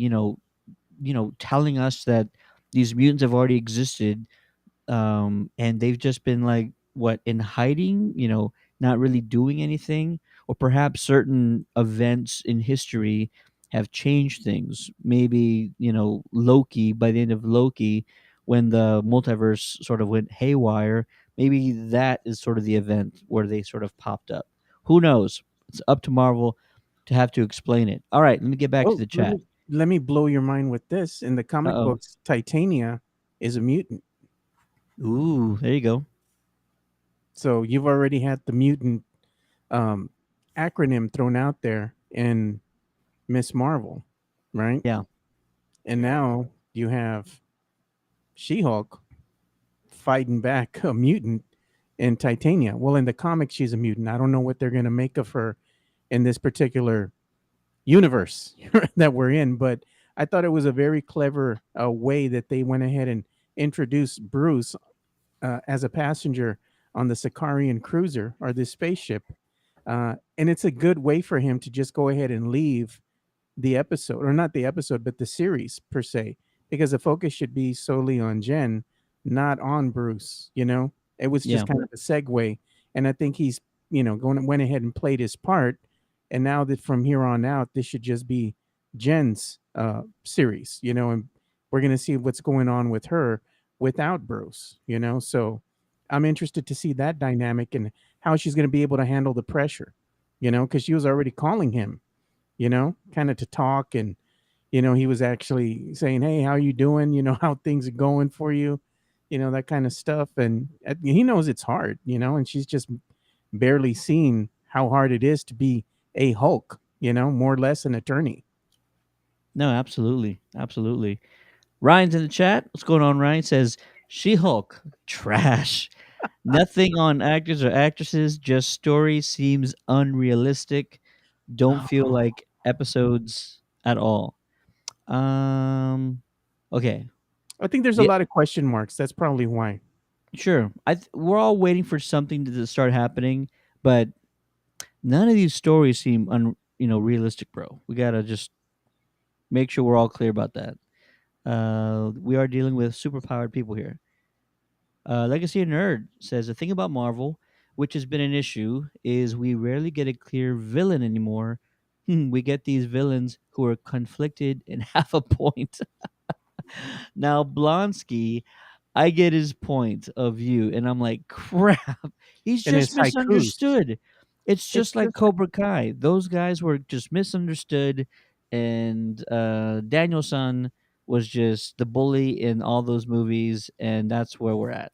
Speaker 1: telling us that these mutants have already existed, and they've just been like what in hiding, not really doing anything, or perhaps certain events in history have changed things. Maybe Loki, by the end of Loki, when the multiverse sort of went haywire, maybe that is sort of the event where they sort of popped up. Who knows? It's up to Marvel to have to explain it. All right, let me get back to
Speaker 2: Oh,
Speaker 1: the
Speaker 2: let
Speaker 1: chat.
Speaker 2: me let me blow your mind with this. In the
Speaker 1: Uh
Speaker 2: comic
Speaker 1: oh.
Speaker 2: books, Titania is a mutant.
Speaker 1: Ooh, there you go.
Speaker 2: So you've already had the mutant um, acronym thrown out there in Miss Marvel, right?
Speaker 1: Yeah,
Speaker 2: And
Speaker 3: Yeah.
Speaker 2: now you have She-Hulk fighting back a mutant in Titania. Well, in the comics, she's a mutant. I don't know what they're going to make of her in this particular universe that we're in, but I thought it was a very clever way that they went ahead and introduced Bruce as a passenger on the Sicarian cruiser or this spaceship. And it's a good way for him to just go ahead and leave the episode, or not the episode, but the series per se, because the focus should be solely on Jen, not on Bruce. It was just
Speaker 1: yeah.
Speaker 2: kind of a segue, and I think he's going went ahead and played his part, and now that from here on out, this should just be Jen's series. And we're gonna see what's going on with her without Bruce. So I'm interested to see that dynamic and how she's going to be able to handle the pressure. Because she was already calling him kind of to talk. And he was actually saying, "Hey, how you doing? How things are going for you?" that kind of stuff. And he knows it's hard, and she's just barely seen how hard it is to be a Hulk, more or less an attorney.
Speaker 1: No, absolutely, absolutely. Ryan's in the chat. What's going on, Ryan? Says She Hulk trash. Nothing on actors or actresses. Just story seems unrealistic. Don't feel
Speaker 2: Oh,
Speaker 1: like episodes at all. Um. Okay.
Speaker 2: I think there's a
Speaker 1: Yeah.
Speaker 2: lot of question marks. That's probably why.
Speaker 1: Sure. We're all waiting for something to start happening, but none of these stories seem realistic, bro. We gotta just make sure we're all clear about that. We are dealing with superpowered people here. Legacy Nerd says the thing about Marvel, which has been an issue, is we rarely get a clear villain anymore. We get these villains who are conflicted and half a point. Now Blonsky, I get his point of view, and I'm like, crap, he's
Speaker 2: And
Speaker 1: just
Speaker 2: it's haikus.
Speaker 1: misunderstood. It's
Speaker 2: It's
Speaker 1: just like
Speaker 2: just
Speaker 1: Cobra Kai. Those guys were just misunderstood, and Danielson was just the bully in all those movies, and that's where we're at.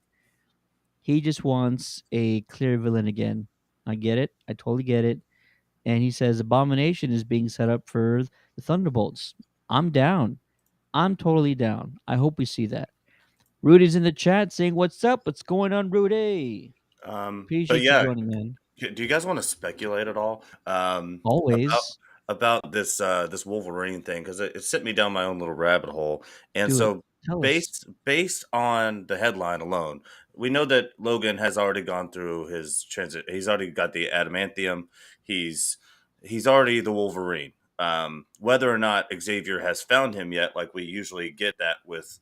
Speaker 1: He just wants a clear villain again. I get it. I totally get it. And he says Abomination is being set up for the Thunderbolts. I'm down. I'm totally down. I hope we see that. Rudy's in the chat saying, "What's up? What's going on, Rudy?
Speaker 3: But
Speaker 1: Appreciate you
Speaker 3: yeah,
Speaker 1: joining, man.
Speaker 3: do you guys want to speculate at all about
Speaker 1: Always
Speaker 3: this Wolverine thing? Because it sent me down my own little rabbit hole. And
Speaker 1: do it.
Speaker 3: so
Speaker 1: Tell us."
Speaker 3: based on the headline alone, we know that Logan has already gone through his transit. He's already got the adamantium. He's he's already the Wolverine. Whether or not Xavier has found him yet, like we usually get that with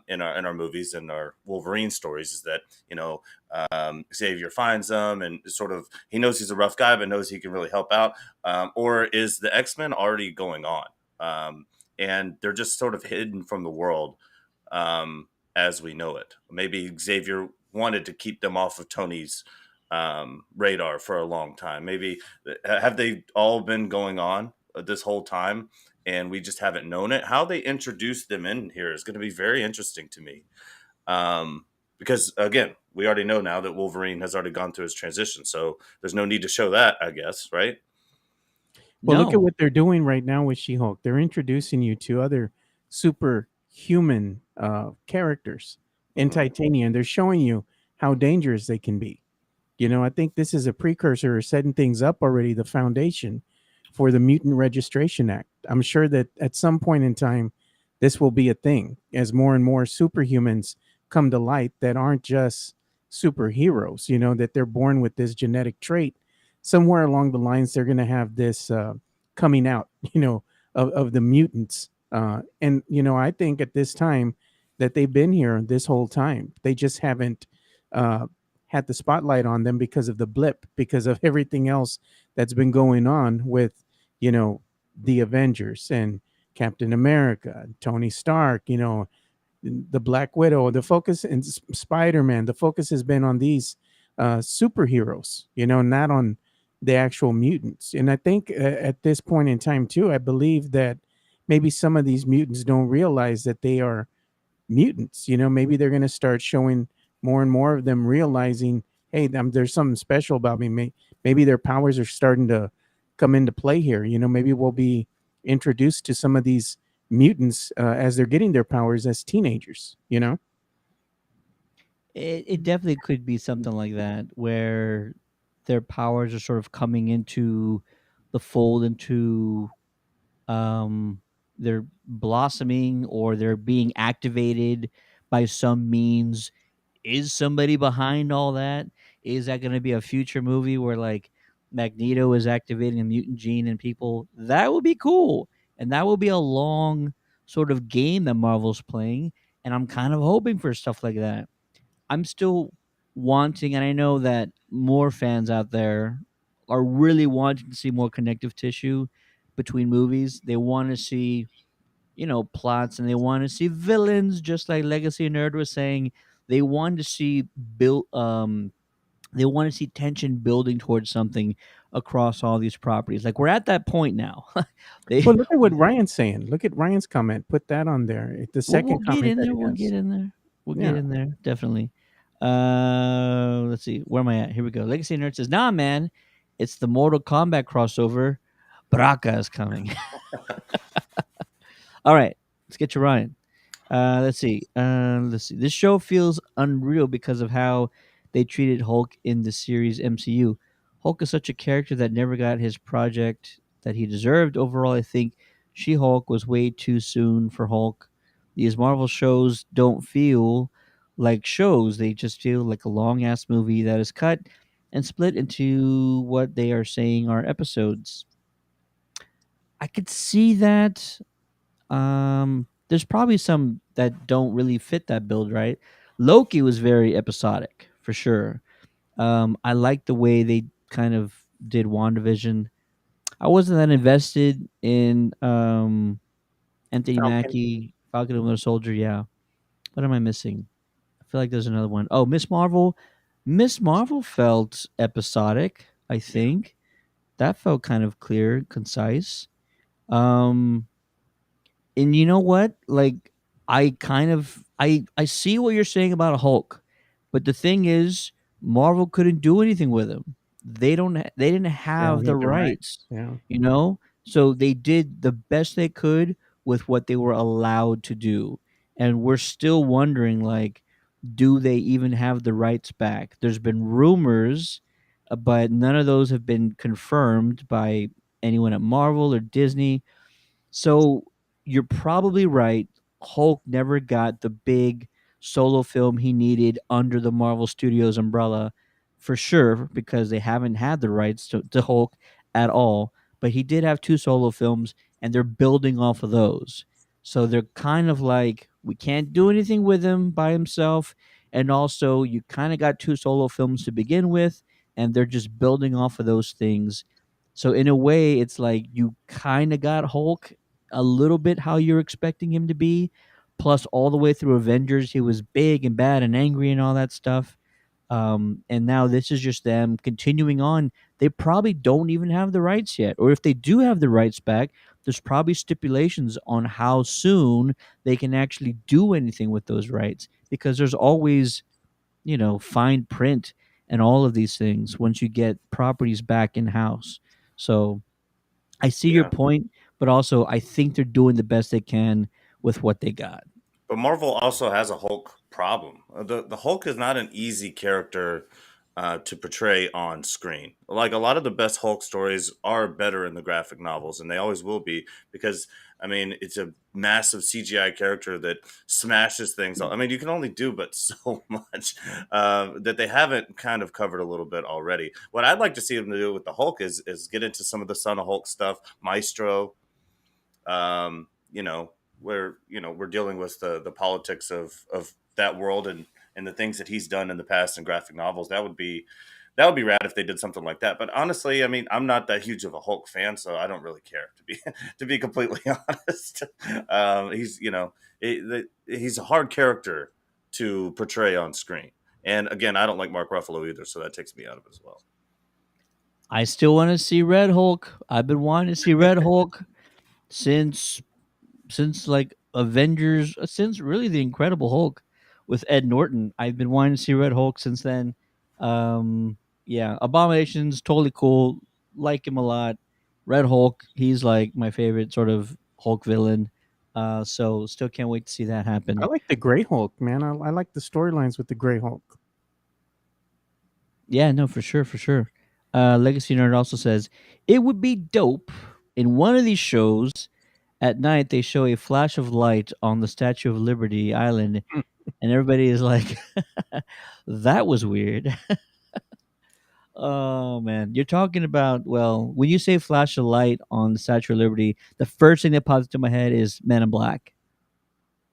Speaker 3: in our movies and our Wolverine stories, is that Xavier finds them and sort of he knows he's a rough guy, but knows he can really help out. Or is the X-Men already going on? And they're just sort of hidden from the world as we know it. Maybe Xavier wanted to keep them off of Tony's radar for a long time. Maybe have they all been going on this whole time and we just haven't known it? How they introduce them in here is going to be very interesting to me. Because again, we already know now that Wolverine has already gone through his transition, so there's no need to show that, I guess, right?
Speaker 2: Well, look at
Speaker 1: No.
Speaker 2: what they're doing right now with She-Hulk. They're introducing you to other superhuman characters in
Speaker 3: Hmm.
Speaker 2: Titania. They're showing you how dangerous they can be. I think this is a precursor or setting things up already, the foundation for the Mutant Registration Act. I'm sure that at some point in time, this will be a thing as more and more superhumans come to light that aren't just superheroes, that they're born with this genetic trait. Somewhere along the lines, they're going to have this coming out, of the mutants. And, I think at this time that they've been here this whole time. They just haven't uh, had the spotlight on them because of the blip, because of everything else that's been going on with, you know, the Avengers and Captain America, Tony Stark, the Black Widow, the focus and Spider Man. The focus has been on these superheroes, not on the actual mutants. And I think at this point in time, too, I believe that maybe some of these mutants don't realize that they are mutants. Maybe they're going to start showing more and more of them realizing, hey, there's something special about me. Maybe their powers are starting to come into play here. Maybe we'll be introduced to some of these mutants as they're getting their powers as teenagers.
Speaker 1: It definitely could be something like that where their powers are sort of coming into the fold, into um they're blossoming, or they're being activated by some means. Is somebody behind all that? Is that going to be a future movie where like Magneto is activating a mutant gene in people? That would be cool. And that would be a long sort of game that Marvel's playing. And I'm kind of hoping for stuff like that. I'm still wanting, and I know that more fans out there are really wanting to see more connective tissue between movies. They want to see, plots, and they want to see villains, just like Legacy Nerd was saying. They want to see build they want to see tension building towards something across all these properties. Like we're at that point now. they
Speaker 2: Well, look at what Ryan's saying. Look at Ryan's comment. Put that on there. The
Speaker 1: we'll
Speaker 2: second
Speaker 1: get
Speaker 2: comment
Speaker 1: in
Speaker 2: that
Speaker 1: there.
Speaker 2: he
Speaker 1: We'll get
Speaker 2: has.
Speaker 1: in there. We'll get
Speaker 2: Yeah.
Speaker 1: in there definitely. Let's see. Where am I at? Here we go. Legacy Nerd says, "Nah, man, it's the Mortal Kombat crossover. Baraka is coming." All right, let's get to Ryan. Let's see. Let's see. This show feels unreal because of how they treated Hulk in the series MCU. Hulk is such a character that never got his project that he deserved. Overall, I think She-Hulk was way too soon for Hulk. These Marvel shows don't feel like shows; they just feel like a long ass movie that is cut and split into what they are saying are episodes. I could see that. There's probably some that don't really fit that build, right? Loki was very episodic for sure. I like the way they kind of did WandaVision. I wasn't that invested in Anthony
Speaker 2: Falcon.
Speaker 1: Mackie, Falcon and Winter Soldier. Yeah, what am I missing? I feel like there's another one. Oh, Miss Marvel. Miss Marvel felt episodic. I
Speaker 3: Yeah.
Speaker 1: think that felt kind of clear, concise. Um, and you know what? Like I see what you're saying about a Hulk, but the thing is, Marvel couldn't do anything with him. They didn't
Speaker 2: They
Speaker 1: have
Speaker 2: don't
Speaker 1: the
Speaker 2: have the
Speaker 1: rights,
Speaker 2: rights. Yeah.
Speaker 1: you know. So they did the best they could with what they were allowed to do, and we're still wondering like, do they even have the rights back? There's been rumors, but none of those have been confirmed by anyone at Marvel or Disney. So you're probably right. Hulk never got the big solo film he needed under the Marvel Studios umbrella for sure because they haven't had the rights to Hulk at all. But he did have two solo films and they're building off of those. So they're kind of like, we can't do anything with him by himself. And also, you kind of got two solo films to begin with, and they're just building off of those things. So in a way, it's like you kind of got Hulk a little bit how you're expecting him to be. Plus, all the way through Avengers, he was big and bad and angry and all that stuff. And now this is just them continuing on. They probably don't even have the rights yet, or if they do have the rights back, there's probably stipulations on how soon they can actually do anything with those rights because there's always, fine print and all of these things once you get properties back in house. So I see your
Speaker 3: Yeah.
Speaker 1: point, but also I think they're doing the best they can with what they got.
Speaker 3: But Marvel also has a Hulk problem. The Hulk is not an easy character to portray on screen. Like a lot of the best Hulk stories are better in the graphic novels, and they always will be because I mean it's a massive CGI character that smashes things. I mean you can only do but so much that they haven't kind of covered a little bit already. What I'd like to see them do with the Hulk is get into some of the Son of Hulk stuff, Maestro, you know, where we're dealing with the politics of that world and the things that he's done in the past in graphic novels. That would be rad if they did something like that. But honestly, I mean, I'm not that huge of a Hulk fan, so I don't really care to be to be completely honest. He's he's a hard character to portray on screen. And again, I don't like Mark Ruffalo either, so that takes me out of it as well.
Speaker 1: I still want to see Red Hulk. I've been wanting to see Red Hulk since like Avengers, since really the Incredible Hulk with Ed Norton. I've been wanting to see Red Hulk since then. Yeah, Abomination's totally cool. Like him a lot. Red Hulk, he's like my favorite sort of Hulk villain. So still can't wait to see that
Speaker 2: I
Speaker 1: happen.
Speaker 2: like the Gray Hulk, man. I like the storylines with the Gray Hulk.
Speaker 1: Yeah, no, for sure, for sure. Legacy Nerd also says it would be dope in one of these shows. At night, they show a flash of light on the Statue of Liberty Island, and everybody is like, "That was weird." Oh man, you're talking about, well, when you say flash of light on the Statue of Liberty, the first thing that pops into my head is Men in Black.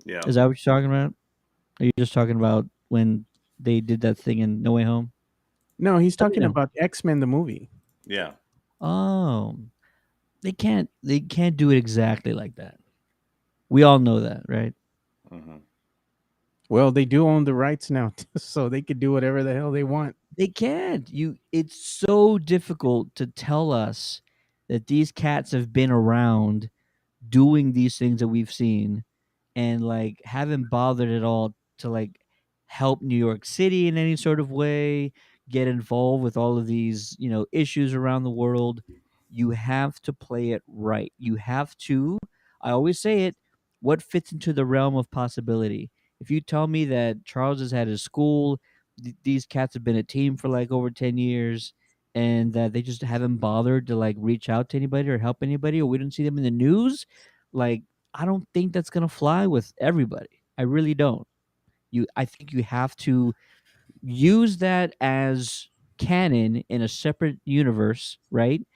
Speaker 3: Yeah.
Speaker 1: Is that what you're talking about? Are you just talking about when they did that thing in No Way Home?
Speaker 2: No, he's
Speaker 1: Let me
Speaker 2: talking
Speaker 1: know.
Speaker 2: about X-Men the movie.
Speaker 3: Yeah.
Speaker 1: Oh, they can't do it exactly like that. We all know that, right?
Speaker 3: Hmm.
Speaker 2: Well, they do own the rights now, so they could do whatever the hell they want.
Speaker 1: They can't. It's so difficult to tell us that these cats have been around doing these things that we've seen and like haven't bothered at all to like help New York City in any sort of way, get involved with all of these, issues around the world. You have to play it right. You have to, I always say it, what fits into the realm of possibility. If you tell me that Charles has had his school, these cats have been a team for like over 10 years, and that they just haven't bothered to like reach out to anybody or help anybody, or we don't see them in the news, like, I don't think that's going to fly with everybody. I really don't. I think you have to use that as canon in a separate universe, right?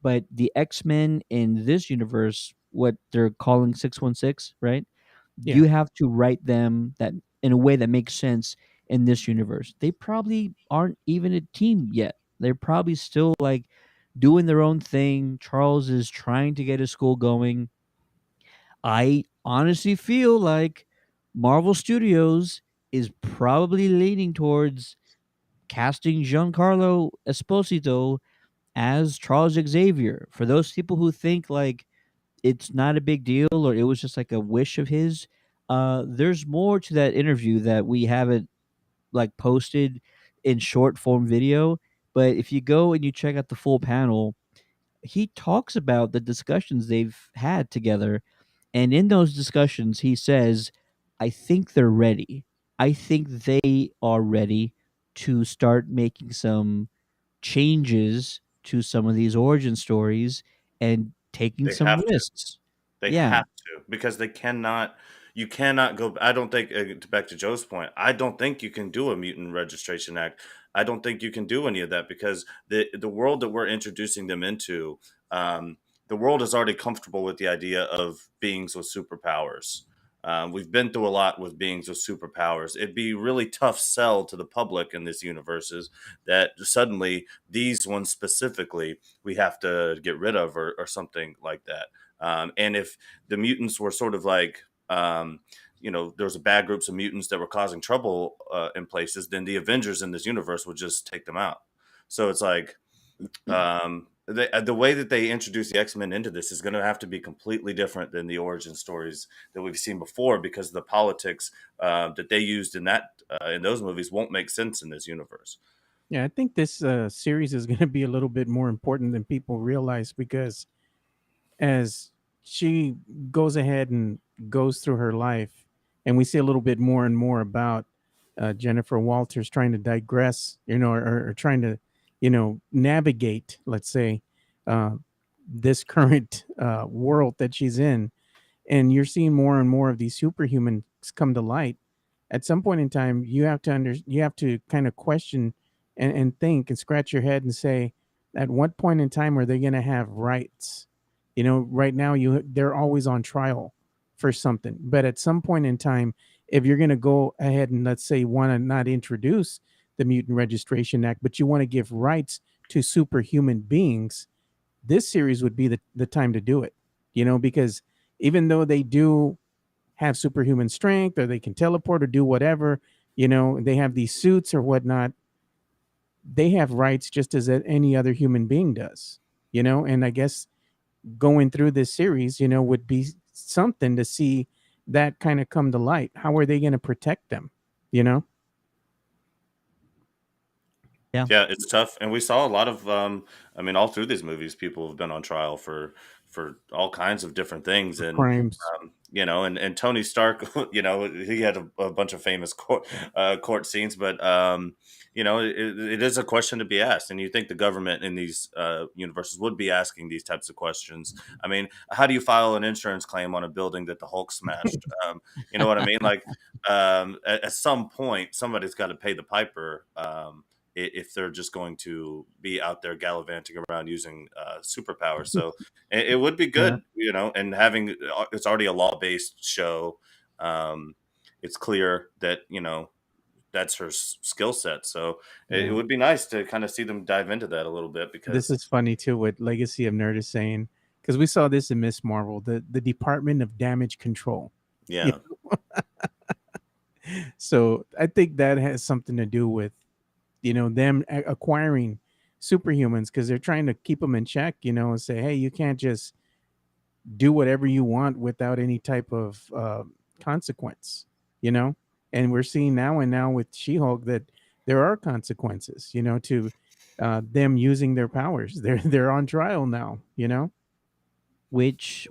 Speaker 1: But the X-Men in this universe, what they're calling 616, right?
Speaker 2: Yeah.
Speaker 1: You have to write them that in a way that makes sense in this universe. They probably aren't even a team yet. They're probably still like doing their own thing. Charles is trying to get his school going. I honestly feel like Marvel Studios is probably leaning towards casting Giancarlo Esposito as Charles Xavier. For those people who think like it's not a big deal or it was just like a wish of his, there's more to that interview that we haven't like posted in short form video. But if you go and you check out the full panel, he talks about the discussions they've had together, and in those discussions, he says, I think they're ready. I think they are ready to start making some changes to some of these origin stories and taking
Speaker 3: They
Speaker 1: some
Speaker 3: have to.
Speaker 1: risks.
Speaker 3: They
Speaker 1: Yeah.
Speaker 3: have to because they cannot. You cannot go. I don't think. Back to Joe's point, I don't think you can do a mutant registration act. I don't think you can do any of that because the world that we're introducing them into, um, the world is already comfortable with the idea of beings with superpowers. We've been through a lot with beings with superpowers. It'd be really tough sell to the public in this universes that suddenly these ones specifically we have to get rid of or something like that. And if the mutants were sort of like, there was a bad groups of mutants that were causing trouble in places, then the Avengers in this universe would just take them out. So it's like the way that they introduce the X-Men into this is going to have to be completely different than the origin stories that we've seen before because the politics that they used in those movies won't make sense in this universe.
Speaker 2: Yeah, I think this series is going to be a little bit more important than people realize because as she goes ahead and goes through her life, and we see a little bit more and more about Jennifer Walters trying to digress, or trying to, navigate, let's say, uh, this current world that she's in, and you're seeing more and more of these superhumans come to light. At some point in time, you have to kind of question and think and scratch your head and say, at what point in time are they going to have rights? Right now they're always on trial for something, but at some point in time, if you're going to go ahead and, let's say, want to not introduce the Mutant Registration Act, but you want to give rights to superhuman beings, this series would be the time to do it. Because even though they do have superhuman strength or they can teleport or do whatever, they have these suits or whatnot, they have rights just as any other human being does. And I guess going through this series, would be something to see that kind of come to light. How are they going to protect them? You know?
Speaker 1: Yeah.
Speaker 3: Yeah, it's tough, and we saw a lot of. I mean, all through these movies, people have been on trial for all kinds of different things,
Speaker 2: For
Speaker 3: and
Speaker 2: crimes.
Speaker 3: and Tony Stark, he had a bunch of famous court scenes, but it is a question to be asked, and you think the government in these universes would be asking these types of questions. I mean, how do you file an insurance claim on a building that the Hulk smashed? You know what I mean? Like, at some point, somebody's got to pay the piper. If they're just going to be out there gallivanting around using superpowers. So it would be
Speaker 2: Yeah.
Speaker 3: good, and having it's already a law based show. Um, it's clear that that's her skill set. So it
Speaker 2: Yeah.
Speaker 3: would be nice to kind of see them dive into that a little bit
Speaker 2: This
Speaker 3: because
Speaker 2: is funny too, what Legacy of Nerd is saying, because we saw this in Miss Marvel, the Department of Damage Control. Yeah.
Speaker 3: yeah,
Speaker 2: So I think that has something to do with, them acquiring superhumans because they're trying to keep them in check, and say, hey, you can't just do whatever you want without any type of consequence, you know? and we're seeing now and now with She-Hulk that there are consequences, to them using their powers. They're on trial now.
Speaker 1: Which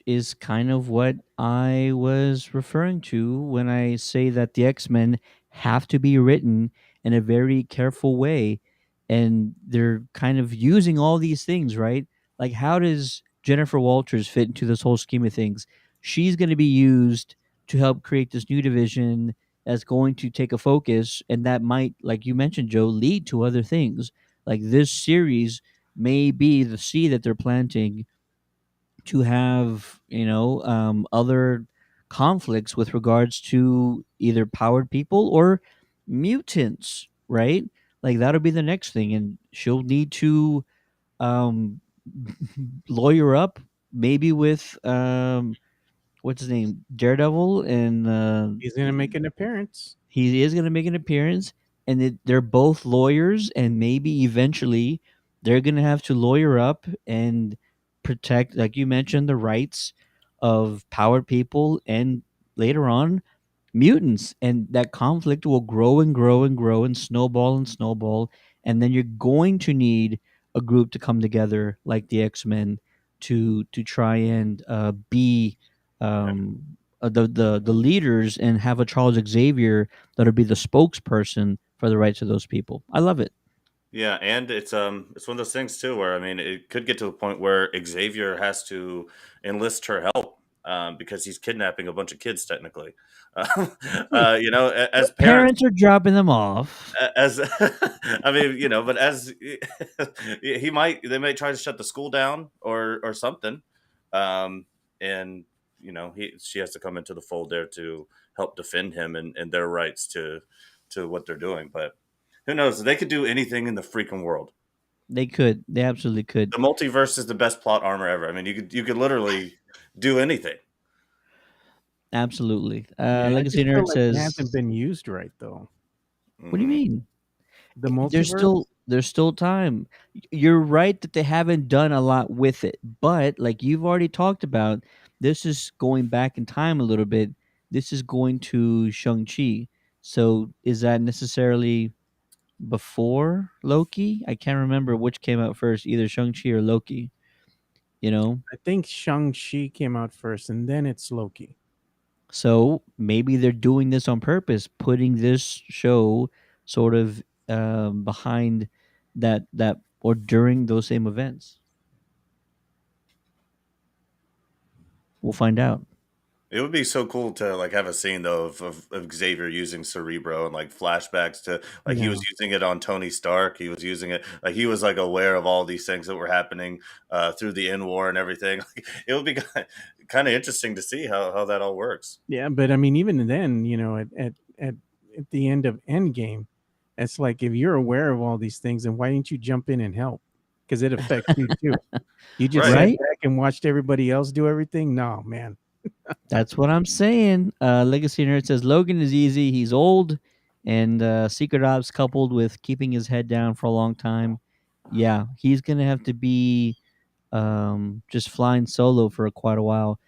Speaker 1: is kind of what I was referring to when I say that the X-Men have to be written in a very careful way, and they're kind of using all these things, right? Like, how does Jennifer Walters fit into this whole scheme of things? She's going to be used to help create this new division that's going to take a focus, and that might, like you mentioned, Joe, lead to other things. Like, this series may be the seed that they're planting to have, other conflicts with regards to either powered people or mutants, right? Like, that'll be the next thing, and she'll need to um lawyer up, maybe with what's his name, Daredevil, and
Speaker 2: He's gonna make an appearance.
Speaker 1: he is going to make an appearance, and they're both lawyers, and maybe eventually they're going to have to lawyer up and protect, like you mentioned, the rights of powered people and later on mutants. And that conflict will grow and grow and grow and snowball. And then you're going to need a group to come together like the X-Men to try and be the leaders and have a Charles Xavier that'll be the spokesperson for the rights of those people. I love it.
Speaker 3: Yeah, and it's one of those things too where I mean it could get to the point where Xavier has to enlist her help because he's kidnapping a bunch of kids technically. As parents,
Speaker 1: Parents are dropping them off.
Speaker 3: as I mean, but as they might try to shut the school down or something, and she has to come into the fold there to help defend him and their rights to what they're doing, but. Who knows? They could do anything in the freaking world.
Speaker 1: They could. They absolutely could.
Speaker 3: The multiverse is the best plot armor ever. I mean, you could literally do anything.
Speaker 1: Absolutely.
Speaker 2: Yeah, I
Speaker 1: Legacy
Speaker 2: just feel
Speaker 1: Nerd
Speaker 2: like it hasn't
Speaker 1: says,
Speaker 2: been used right though.
Speaker 1: "What do you
Speaker 3: Hmm.
Speaker 1: mean?
Speaker 2: The
Speaker 1: There's
Speaker 2: multiverse.
Speaker 1: still time. You're right that they haven't done a lot with it, but like you've already talked about, this is going back in time a little bit. This is going to Shang-Chi. So is that necessarily before Loki? I can't remember which came out first, either Shang-Chi or Loki, you know?
Speaker 2: I think Shang-Chi came out first, and then it's Loki.
Speaker 1: So maybe they're doing this on purpose, putting this show sort of behind that or during those same events. We'll find out.
Speaker 3: It would be so cool to like have a scene though of Xavier using Cerebro and like flashbacks to like he was
Speaker 2: Yeah,
Speaker 3: using it on Tony Stark. He was using it like he was like aware of all these things that were happening through the end war and everything. Like, it would be kind of interesting to see how that all works.
Speaker 2: yeah, but I mean, even then, at the end of Endgame, it's like if you're aware of all these things, then why didn't you jump in and help? Because it affects you too. You just
Speaker 3: Right.
Speaker 2: sat
Speaker 1: Right?
Speaker 2: back and watched everybody else do everything. No, man.
Speaker 1: That's what I'm saying. Legacy Nerd says Logan is easy. He's old, and Secret Ops coupled with keeping his head down for a long time. Yeah, he's gonna have to be just flying solo for quite a while.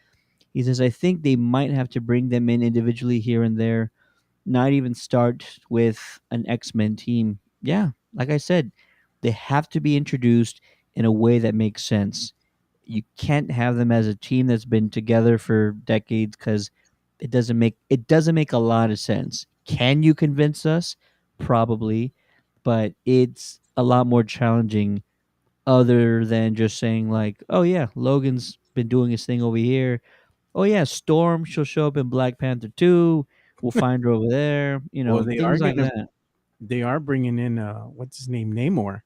Speaker 1: He says, I think they might have to bring them in individually here and there, not even start with an X-Men team. Yeah, like I said, they have to be introduced in a way that makes sense. You can't have them as a team that's been together for decades because it doesn't make a lot of sense. Can you convince us? Probably, but it's a lot more challenging other than just saying like, "Oh yeah, Logan's been doing his thing over here. Oh yeah, Storm, she'll show up in Black Panther 2. We'll find her over there."
Speaker 2: Well, they are
Speaker 1: Things like
Speaker 2: gonna
Speaker 1: that.
Speaker 2: they are bringing in what's his name, Namor,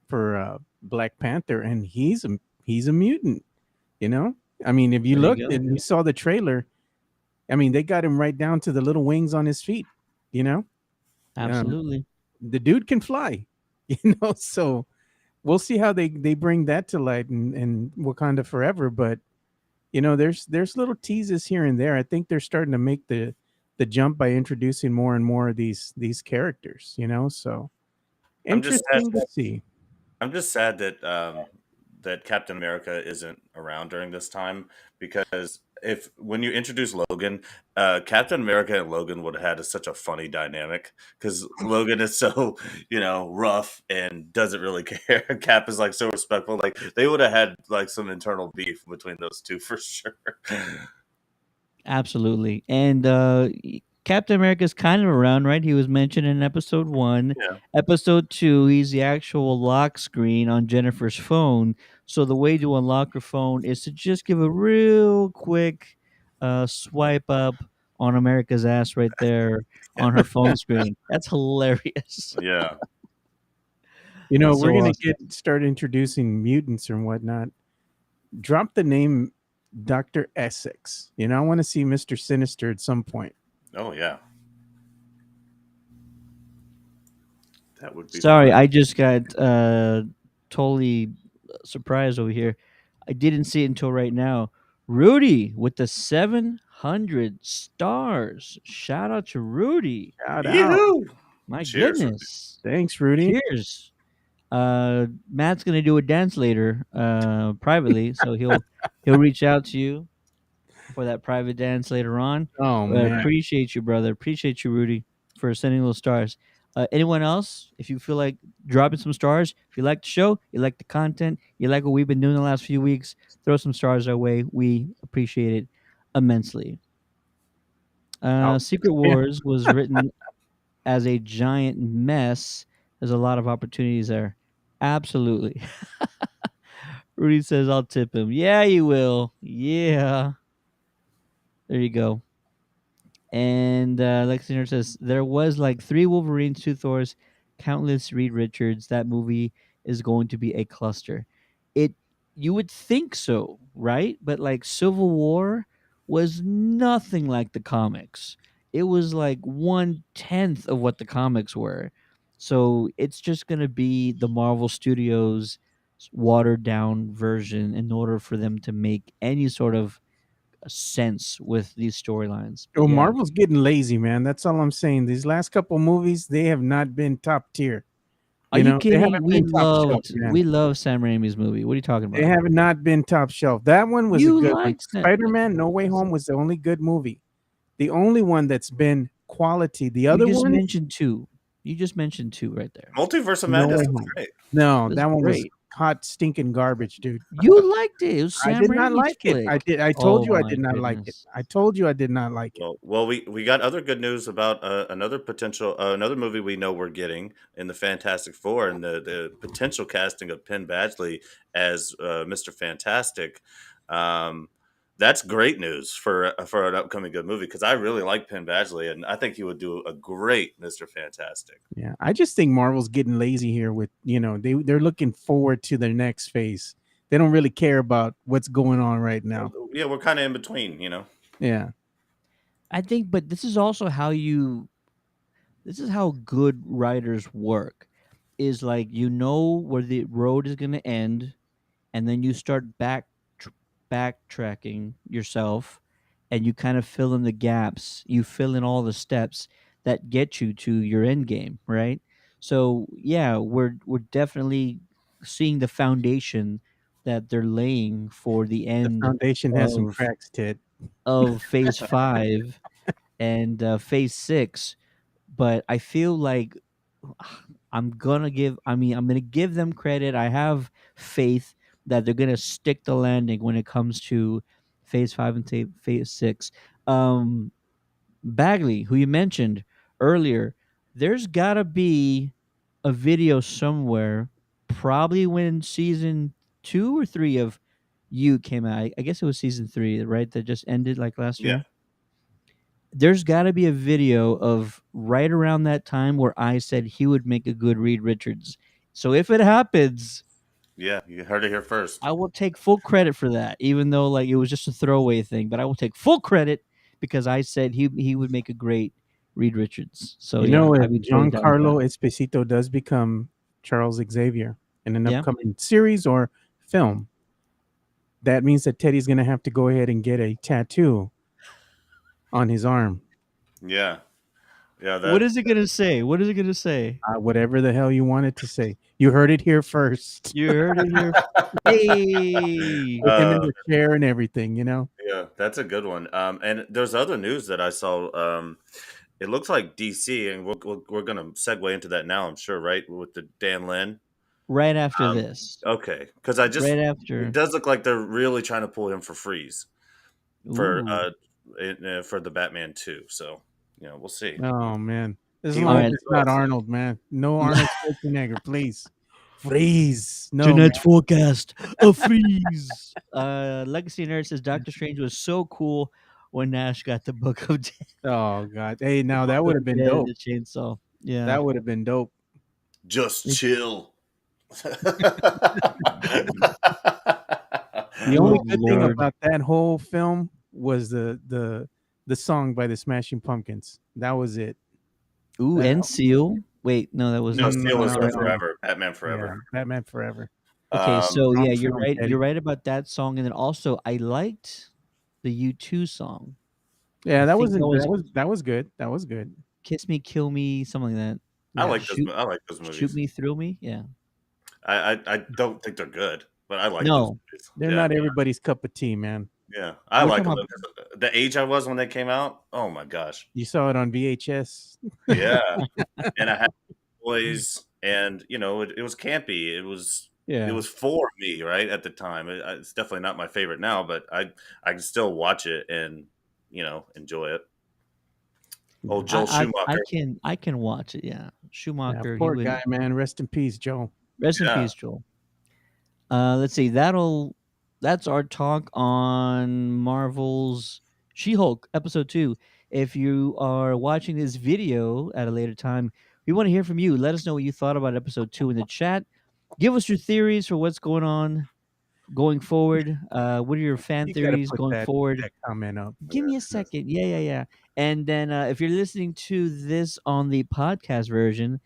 Speaker 2: for Black Panther, and he's a mutant. You know, I mean, if you
Speaker 1: There
Speaker 2: looked
Speaker 1: you go.
Speaker 2: and you saw the trailer, I mean, they got him right down to the little wings on his feet. You know, um,
Speaker 1: Absolutely.
Speaker 2: the dude can fly. So we'll see how they bring that to light in Wakanda Forever. But there's little teases here and there. I think they're starting to make the jump by introducing more and more of these characters. So
Speaker 3: I'm just sad.
Speaker 2: interesting to see.
Speaker 3: I'm just sad that that Captain America isn't around during this time because if when you introduce Logan, Captain America and Logan would have had such a funny dynamic because Logan is so rough and doesn't really care. Cap is like so respectful. Like they would have had like some internal beef between those two for sure.
Speaker 1: Absolutely. And Captain America's kind of around, right? He was mentioned in episode 1.
Speaker 3: Yeah.
Speaker 1: Episode 2, he's the actual lock screen on Jennifer's phone. So the way to unlock her phone is to just give a real quick swipe up on America's ass right there on her phone screen. That's hilarious.
Speaker 3: Yeah.
Speaker 2: You know,
Speaker 1: That's
Speaker 2: we're
Speaker 1: so
Speaker 2: gonna
Speaker 1: awesome.
Speaker 2: start introducing mutants and whatnot. Drop the name Dr. Essex. I want to see Mr. Sinister at some point.
Speaker 3: Oh yeah. That would be
Speaker 1: Sorry,
Speaker 3: fun.
Speaker 1: I just got totally surprised over here. I didn't see it until right now. Rudy with the 700 stars. Shout out to Rudy.
Speaker 2: Shout out.
Speaker 3: Yoo-hoo!
Speaker 1: My
Speaker 3: Cheers, Rudy.
Speaker 1: goodness.
Speaker 2: Thanks, Rudy.
Speaker 1: Cheers. Matt's gonna do a dance later, privately, so he'll reach out to you for that private dance later on.
Speaker 2: Oh man.
Speaker 1: Appreciate you, brother. Appreciate you, Rudy, for sending those stars. Anyone else? If you feel like dropping some stars, if you like the show, you like the content, you like what we've been doing the last few weeks, throw some stars our way. We appreciate it immensely.
Speaker 2: Oh,
Speaker 1: Secret
Speaker 2: yeah.
Speaker 1: Wars was written as a giant mess. There's a lot of opportunities there. Absolutely. Rudy says, I'll tip him. Yeah, you will. Yeah. There you go. And Lexington says there was like 3 Wolverines, 2 Thors, countless Reed Richards. That movie is going to be a cluster. It You would think so, right? But like Civil War was nothing like the comics. It was like 1/10 of what the comics were. So it's just gonna be the Marvel Studios watered down version in order for them to make any sort of sense with these storylines. But
Speaker 2: Well,
Speaker 1: yeah.
Speaker 2: Marvel's getting lazy, man. That's all I'm saying. These last couple movies, they have not been top tier.
Speaker 1: Are you
Speaker 2: They
Speaker 1: kidding?
Speaker 2: haven't been top shelf, man.
Speaker 1: We loved Sam Raimi's movie. What are you talking
Speaker 2: They
Speaker 1: about?
Speaker 2: have not been top shelf. That one was a
Speaker 1: You
Speaker 2: good one.
Speaker 1: liked Sam.
Speaker 2: Spider-Man: No Way Home was the only good movie. The only one that's been quality. The
Speaker 1: You
Speaker 2: other
Speaker 1: just
Speaker 2: ones,
Speaker 1: mentioned 2. You just mentioned 2 right there.
Speaker 3: Multiverse of
Speaker 2: No
Speaker 3: Madness
Speaker 2: Way
Speaker 3: is
Speaker 2: Home.
Speaker 3: great.
Speaker 2: No,
Speaker 1: That's
Speaker 2: that one was
Speaker 1: great.
Speaker 2: hot stinking garbage, dude.
Speaker 1: You liked it. It was
Speaker 2: I
Speaker 1: Sam
Speaker 2: did not
Speaker 1: Raimi's
Speaker 2: like it.
Speaker 1: flick.
Speaker 2: I told
Speaker 1: Oh
Speaker 2: you I
Speaker 1: my
Speaker 2: did not like it.
Speaker 1: goodness.
Speaker 2: I told you I did not like it.
Speaker 3: Well, we got other good news about another movie we know we're getting in the Fantastic Four, and the potential casting of Penn Badgley as Mr. Fantastic. Um, that's great news for an upcoming good movie because I really like Penn Badgley, and I think he would do a great Mr. Fantastic.
Speaker 2: Yeah, I just think Marvel's getting lazy here with, they're looking forward to their next phase. They don't really care about what's going on right now.
Speaker 3: Yeah, we're kind of in between.
Speaker 2: Yeah.
Speaker 1: I think but this is also this is how good writers work. Is like you know where the road is going to end and then you start backtracking yourself and you kind of fill in the gaps, you fill in all the steps that get you to your end game, right? So yeah, we're definitely seeing the foundation that they're laying for the
Speaker 2: The
Speaker 1: end
Speaker 2: foundation has some
Speaker 1: of
Speaker 2: cracks, Ted.
Speaker 1: phase 5 and phase 6. But I feel like I'm gonna give them credit. I have faith that they're gonna stick the landing when it comes to phase 5 and phase 6. Um Bagley, who you mentioned earlier, there's gotta be a video somewhere, probably when season 2 or 3 of You came out. I guess it was season 3, right? That just ended like last
Speaker 3: Yeah,
Speaker 1: year. There's got to be a video of right around that time where I said he would make a good Reed Richards. So if it happens,
Speaker 3: yeah, you heard it here first.
Speaker 1: I will take full credit for that, even though like it was just a throwaway thing. But I will take full credit because I said he would make a great Reed Richards. So yeah,
Speaker 2: If
Speaker 1: I'd be totally down with that.
Speaker 2: Giancarlo Esposito does become Charles Xavier in an
Speaker 1: Yeah,
Speaker 2: upcoming series or film, that means that Teddy's going to have to go ahead and get a tattoo on his arm.
Speaker 3: Yeah, yeah,
Speaker 1: what
Speaker 3: that
Speaker 1: is it gonna say? What is it gonna say?
Speaker 2: Whatever the hell you want it to say. You heard it here first.
Speaker 1: You heard it here. Hey,
Speaker 2: With him in
Speaker 3: uh,
Speaker 2: the chair and everything.
Speaker 3: yeah, that's a good one. And there's other news that I saw. It looks like DC, and we're going to segue into that now. I'm sure, right, with the Dan Lin.
Speaker 1: Right after
Speaker 3: Um,
Speaker 1: this.
Speaker 3: okay, because I just
Speaker 1: Right
Speaker 3: it
Speaker 1: after.
Speaker 3: does look like they're really trying to pull him for freeze for
Speaker 1: Ooh.
Speaker 3: for the Batman 2. So we'll see.
Speaker 2: Oh man, as
Speaker 3: He
Speaker 1: All
Speaker 2: long as
Speaker 3: won't
Speaker 1: right.
Speaker 2: it's
Speaker 3: do
Speaker 2: not
Speaker 3: us.
Speaker 2: Arnold, man. No Arnold Schwarzenegger, please. Freeze. No, man.
Speaker 1: Tonight's forecast, a freeze. Legacy Nerd says Doctor Strange was so cool when Nash got the Book of Dead,
Speaker 2: Oh god. Hey,
Speaker 1: the
Speaker 2: now
Speaker 1: Book
Speaker 2: that would
Speaker 1: of
Speaker 2: have been
Speaker 1: Dead,
Speaker 2: dope.
Speaker 1: the chainsaw. Yeah.
Speaker 2: That would have been dope.
Speaker 3: Just
Speaker 1: It-
Speaker 3: chill.
Speaker 2: The
Speaker 1: oh
Speaker 2: only good thing
Speaker 1: Lord.
Speaker 2: about that whole film was the song by the Smashing Pumpkins. That was it.
Speaker 1: Ooh,
Speaker 2: That
Speaker 1: and Seal. Wait, no, that
Speaker 3: No,
Speaker 1: wasn't.
Speaker 3: Steel
Speaker 1: I'm
Speaker 3: was
Speaker 2: no,
Speaker 1: sorry.
Speaker 2: no.
Speaker 3: Forever. Batman
Speaker 2: Yeah,
Speaker 3: Forever.
Speaker 2: Batman Forever.
Speaker 1: Okay, so yeah,
Speaker 2: Wrong
Speaker 1: you're
Speaker 2: film,
Speaker 1: right. You're
Speaker 2: Teddy.
Speaker 1: right about that song, and then also I liked the U2 song. I
Speaker 2: Yeah, that
Speaker 1: think that
Speaker 2: wasn't
Speaker 1: was
Speaker 2: that was good. That was good.
Speaker 1: "Kiss Me, Kill Me," something like that.
Speaker 3: I
Speaker 2: Yeah.
Speaker 3: like those. I like those
Speaker 1: Shoot
Speaker 3: movies.
Speaker 1: me, through me. Yeah.
Speaker 3: I don't think they're good, but I like those
Speaker 1: No,
Speaker 3: movies.
Speaker 2: They're
Speaker 3: Yeah,
Speaker 2: not everybody's cup of tea, man.
Speaker 3: yeah, I
Speaker 1: we're
Speaker 3: like
Speaker 1: talking
Speaker 3: them.
Speaker 1: about.
Speaker 3: The age I was when they came out. Oh my gosh.
Speaker 2: You saw it on VHS.
Speaker 3: Yeah, and I had boys, and it was campy. It
Speaker 2: Yeah.
Speaker 3: was for me right at the time. It's definitely not my favorite now, but I can still watch it and enjoy it. Oh,
Speaker 2: Yeah.
Speaker 3: Joel Schumacher.
Speaker 1: I can watch it. Yeah,
Speaker 2: Yeah.
Speaker 1: Schumacher. He
Speaker 2: Poor
Speaker 1: would
Speaker 2: guy, man. Rest in peace, Joe.
Speaker 1: rest in
Speaker 3: Yeah.
Speaker 1: peace, Joel. Let's see. That's our talk on Marvel's She-Hulk episode 2. If you are watching this video at a later time, we want to hear from you. Let us know what you thought about episode 2 in the chat. Give us your theories for what's going on going forward. What are your fan
Speaker 2: You got to
Speaker 1: theories
Speaker 2: put
Speaker 1: going forward?
Speaker 2: that comment up.
Speaker 1: Give me a second. Yeah, yeah, yeah. And then if you're listening to this on the podcast version,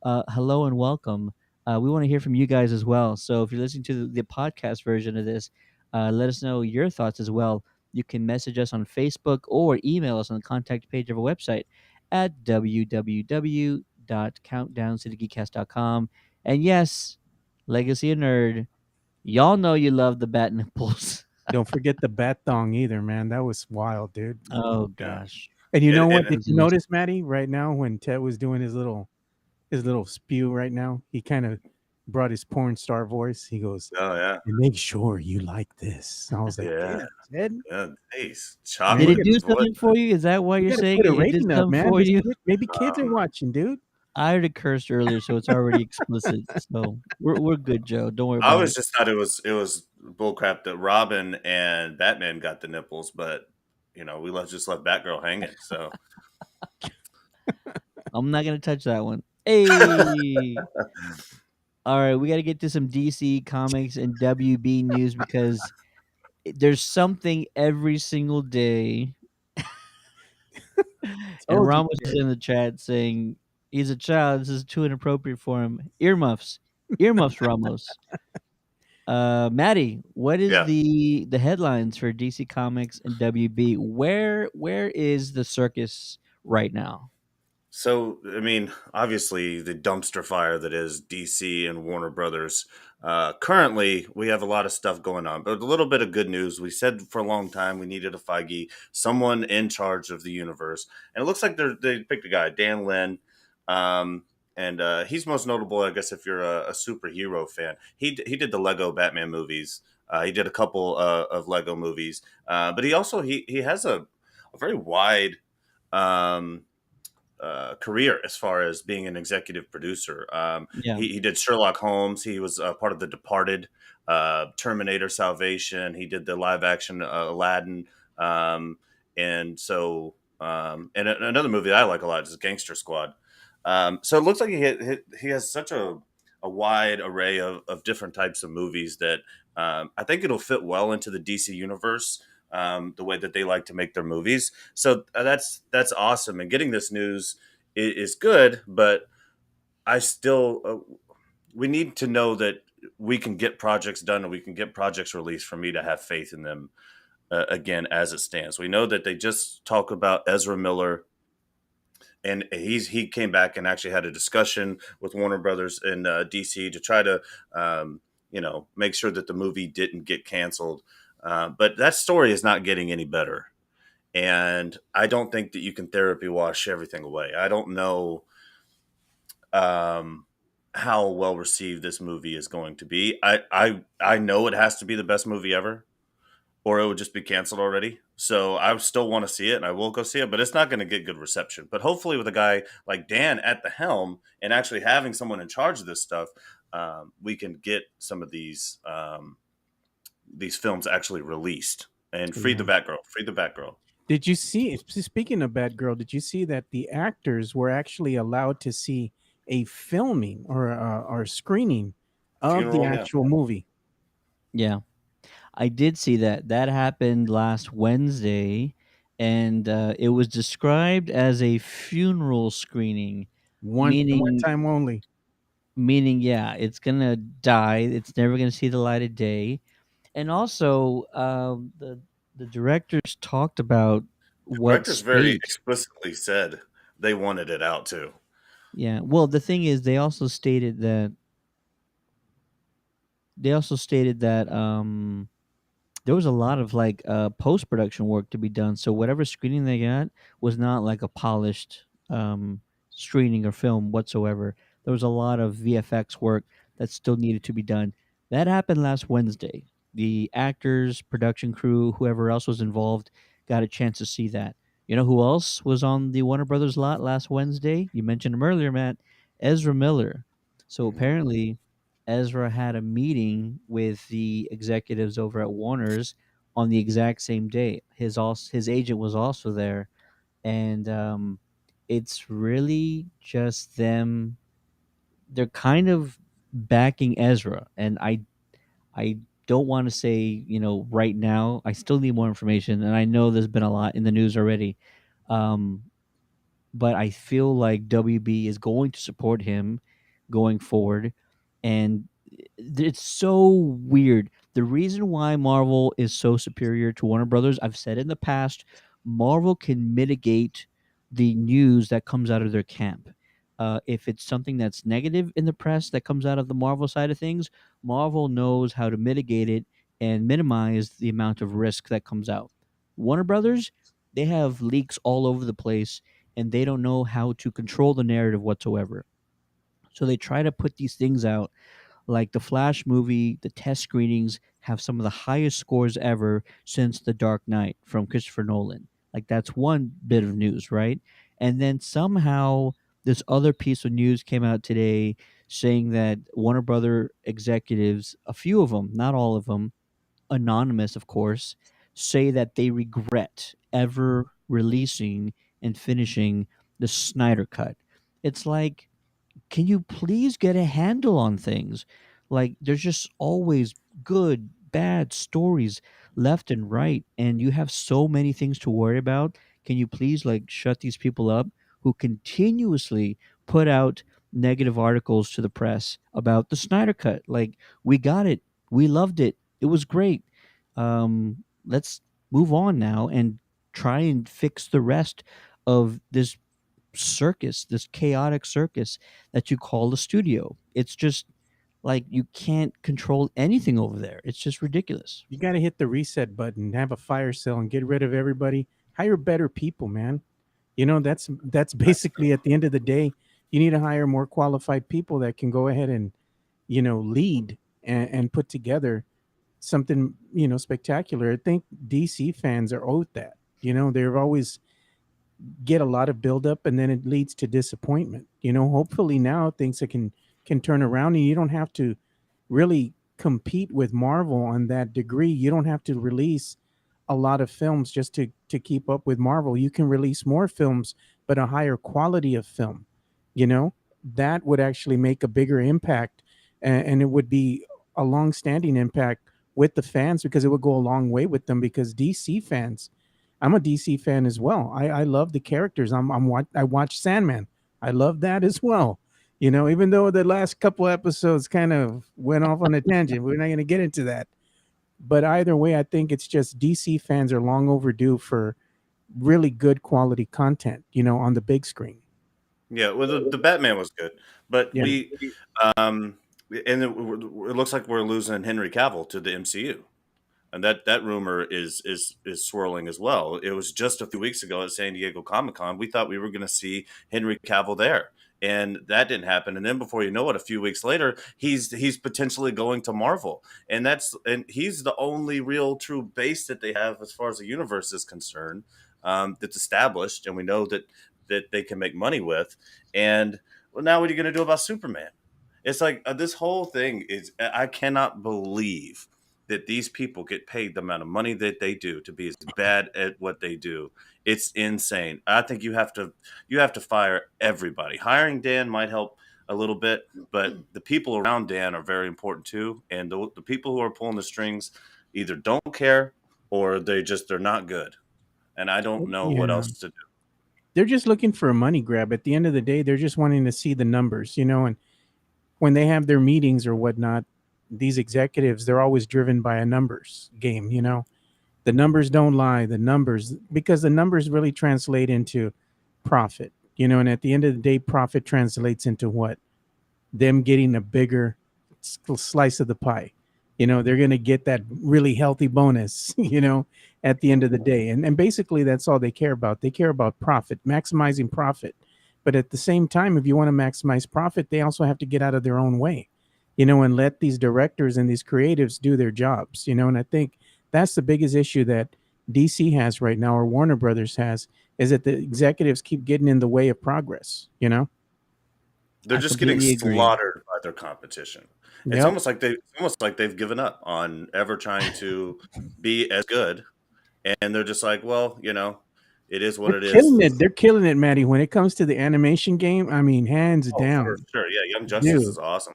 Speaker 1: hello and welcome. We want to hear from you guys as well. So if you're listening to the podcast version of this, let us know your thoughts as well. You can message us on Facebook or email us on the contact page of our website at www.countdowncitygeekcast.com. And yes, Legacy of Nerd, y'all know you love the bat nipples.
Speaker 2: Don't forget the bat thong either, man. That was wild, dude.
Speaker 1: Oh
Speaker 3: Yeah.
Speaker 1: gosh.
Speaker 2: And you know what? Did you
Speaker 1: Craziness.
Speaker 2: notice, Maddie, right now when Ted was doing his little spew right now, he kind of brought his porn star voice. He goes,
Speaker 3: Oh yeah.
Speaker 2: and make sure you like this. I was like,
Speaker 3: Yeah.
Speaker 2: damn, Ted,
Speaker 3: Yeah. Nice.
Speaker 2: man,
Speaker 1: Did
Speaker 2: you
Speaker 3: Chocolate
Speaker 1: it
Speaker 2: got
Speaker 3: in
Speaker 1: do
Speaker 3: his voice.
Speaker 1: something for you? Is that why
Speaker 2: you
Speaker 1: you're
Speaker 2: got to
Speaker 1: saying
Speaker 2: put a
Speaker 1: it did
Speaker 2: rating up,
Speaker 1: something
Speaker 2: man.
Speaker 1: for you?
Speaker 2: Maybe kids are
Speaker 3: Um,
Speaker 2: watching, dude.
Speaker 1: I already cursed earlier, so it's already explicit. So we're good, Joe. Don't worry
Speaker 3: I
Speaker 1: about
Speaker 3: always
Speaker 1: it.
Speaker 3: just thought it was bullcrap that Robin and Batman got the nipples, but we just left Batgirl hanging. So
Speaker 1: I'm not gonna touch that one. Hey, all right, we got to get to some DC comics and WB news because there's something every single day. And
Speaker 2: Told you,
Speaker 1: Ramos is
Speaker 2: Ted.
Speaker 1: in the chat saying he's a child. This is too inappropriate for him. Earmuffs, Ramos. Maddie, what is
Speaker 3: yeah.
Speaker 1: the headlines for DC Comics and WB? Where is the circus right now?
Speaker 3: So, I mean, obviously, the dumpster fire that is DC and Warner Brothers. Currently, we have a lot of stuff going on, but a little bit of good news. We said for a long time we needed a Feige, someone in charge of the universe, and it looks like they picked a guy, Dan Lin, um, and he's most notable, I guess, if you're a superhero fan. He did the Lego Batman movies. He did a couple of Lego movies, but he has a very wide. Um, Career as far as being an executive producer.
Speaker 1: Yeah,
Speaker 3: He did Sherlock Holmes. He was part of The Departed, Terminator Salvation. He did the live action Aladdin. And so, and another movie that I like a lot is Gangster Squad. So it looks like he has such a wide array of different types of movies that I think it'll fit well into the DC universe. The way that they like to make their movies, so that's awesome. And getting this news is good, but I still we need to know that we can get projects done and we can get projects released for me to have faith in them again as it stands. We know that they just talk about Ezra Miller, and he came back and actually had a discussion with Warner Brothers in DC to try to make sure that the movie didn't get canceled. But that story is not getting any better. And I don't think that you can therapy wash everything away. I don't know um, how well received this movie is going to be. I know it has to be the best movie ever, or it would just be canceled already. So I still want to see it, and I will go see it, but it's not going to get good reception. But hopefully, with a guy like Dan at the helm and actually having someone in charge of this stuff, we can get some of these films actually released and free the
Speaker 2: Yeah.
Speaker 3: Batgirl, free the Batgirl.
Speaker 2: Did you see? Speaking of Batgirl, did you see that the actors were actually allowed to see a filming or screening of the
Speaker 3: Funeral, yeah.
Speaker 2: actual movie?
Speaker 1: Yeah, I did see that. That happened last Wednesday, and it was described as a funeral screening,
Speaker 2: One
Speaker 1: meaning
Speaker 2: time only.
Speaker 1: yeah, it's gonna die. It's never gonna see the light of day. And also, the directors talked about what
Speaker 3: Directors very
Speaker 1: state.
Speaker 3: explicitly said they wanted it out too.
Speaker 1: Yeah. Well, the thing is, they also stated that there was a lot of like post production work to be done. So whatever screening they got was not like a polished screening or film whatsoever. There was a lot of VFX work that still needed to be done. That happened last Wednesday. The actors, production crew, whoever else was involved, got a chance to see that. You know who else was on the Warner Brothers lot last Wednesday? You mentioned him earlier, Matt. Ezra Miller. So
Speaker 3: Mhm.
Speaker 1: apparently, Ezra had a meeting with the executives over at Warner's on the exact same day. His agent was also there, and it's really just them. They're kind of backing Ezra, and I don't want to say right now. I still need more information, and I know there's been a lot in the news already. Um, but I feel like WB is going to support him going forward. And it's so weird. The reason why Marvel is so superior to Warner Brothers, I've said in the past, Marvel can mitigate the news that comes out of their camp. If it's something that's negative in the press that comes out of the Marvel side of things, Marvel knows how to mitigate it and minimize the amount of risk that comes out. Warner Brothers, they have leaks all over the place and they don't know how to control the narrative whatsoever. So they try to put these things out like the Flash movie, the test screenings have some of the highest scores ever since The Dark Knight from Christopher Nolan. Like that's one bit of news, right? And then somehow this other piece of news came out today saying that Warner Brother executives, a few of them, not all of them, anonymous of course, say that they regret ever releasing and finishing the Snyder cut. It's like, can you please get a handle on things? Like, there's just always good, bad stories left and right, and you have so many things to worry about. Can you please, like, shut these people up who continuously put out negative articles to the press about the Snyder Cut? Like, we got it, we loved it, it was great. Let's move on now and try and fix the rest of this circus, this chaotic circus that you call the studio. It's just like you can't control anything over there. It's just ridiculous.
Speaker 2: You got to hit the reset button, have a fire sale, and get rid of everybody. Hire better people, man. That's basically at the end of the day, you need to hire more qualified people that can go ahead and lead and put together something spectacular. I think DC fans are owed that. They're always get a lot of buildup and then it leads to disappointment. Hopefully now things that can turn around and you don't have to really compete with Marvel on that degree. You don't have to release a lot of films just to keep up with Marvel. You can release more films, but a higher quality of film. You know, that would actually make a bigger impact, and it would be a long-standing impact with the fans because it would go a long way with them. Because DC fans, I'm a DC fan as well. I love the characters. I watch Sandman. I love that as well. Even though the last couple episodes kind of went off on a tangent, we're not going to get into that. But either way, I think it's just DC fans are long overdue for really good quality content, on the big screen.
Speaker 3: Yeah, well, the Batman was good, but
Speaker 2: Yeah.
Speaker 3: um, and it looks like we're losing Henry Cavill to the MCU. and that rumor is swirling as well. It was just a few weeks ago at San Diego Comic Con. We thought we were going to see Henry Cavill there, and that didn't happen. And then before you know it, a few weeks later, he's potentially going to Marvel, and he's the only real true base that they have as far as the universe is concerned, that's established, and we know that they can make money with. And well, now what are you going to do about Superman? It's like this whole thing is, I cannot believe that these people get paid the amount of money that they do to be as bad at what they do. It's insane. I think you have to fire everybody. Hiring Dan might help a little bit, but the people around Dan are very important too. And the people who are pulling the strings either don't care or they're not good. And I don't know what
Speaker 2: Yeah.
Speaker 3: else to do.
Speaker 2: They're just looking for a money grab. At the end of the day, they're just wanting to see the numbers, and when they have their meetings or whatnot, these executives, they're always driven by a numbers game. The numbers don't lie, the numbers, because the numbers really translate into profit, and at the end of the day, profit translates into what? Them getting a bigger slice of the pie. They're going to get that really healthy bonus, at the end of the day. And basically, that's all they care about. They care about profit, maximizing profit. But at the same time, if you want to maximize profit, they also have to get out of their own way, and let these directors and these creatives do their jobs. And I think that's the biggest issue that DC has right now, or Warner Brothers has, is that the executives keep getting in the way of progress.
Speaker 3: They're
Speaker 1: I
Speaker 3: just getting
Speaker 1: completely agree.
Speaker 3: slaughtered by their competition. It's
Speaker 2: Yep.
Speaker 3: almost like they've given up on ever trying to be as good, and they're just like, well, it is what
Speaker 2: They're
Speaker 3: it is.
Speaker 2: killing it. They're killing it, Maddie. When it comes to the animation game, I mean, hands
Speaker 3: Oh, for
Speaker 2: down,
Speaker 3: sure. Yeah, Young Justice
Speaker 2: dude.
Speaker 3: is awesome.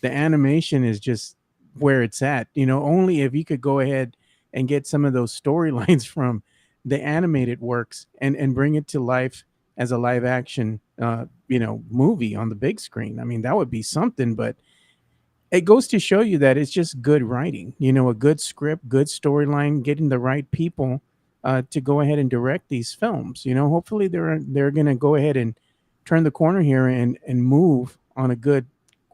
Speaker 2: The animation is just where it's at. Only if you could go ahead and get some of those storylines from the animated works and bring it to life as a live action, movie on the big screen. I mean, that would be something. But it goes to show you that it's just good writing, a good script, good storyline, getting the right people to go ahead and direct these films. Hopefully they're going to go ahead and turn the corner here and move on a good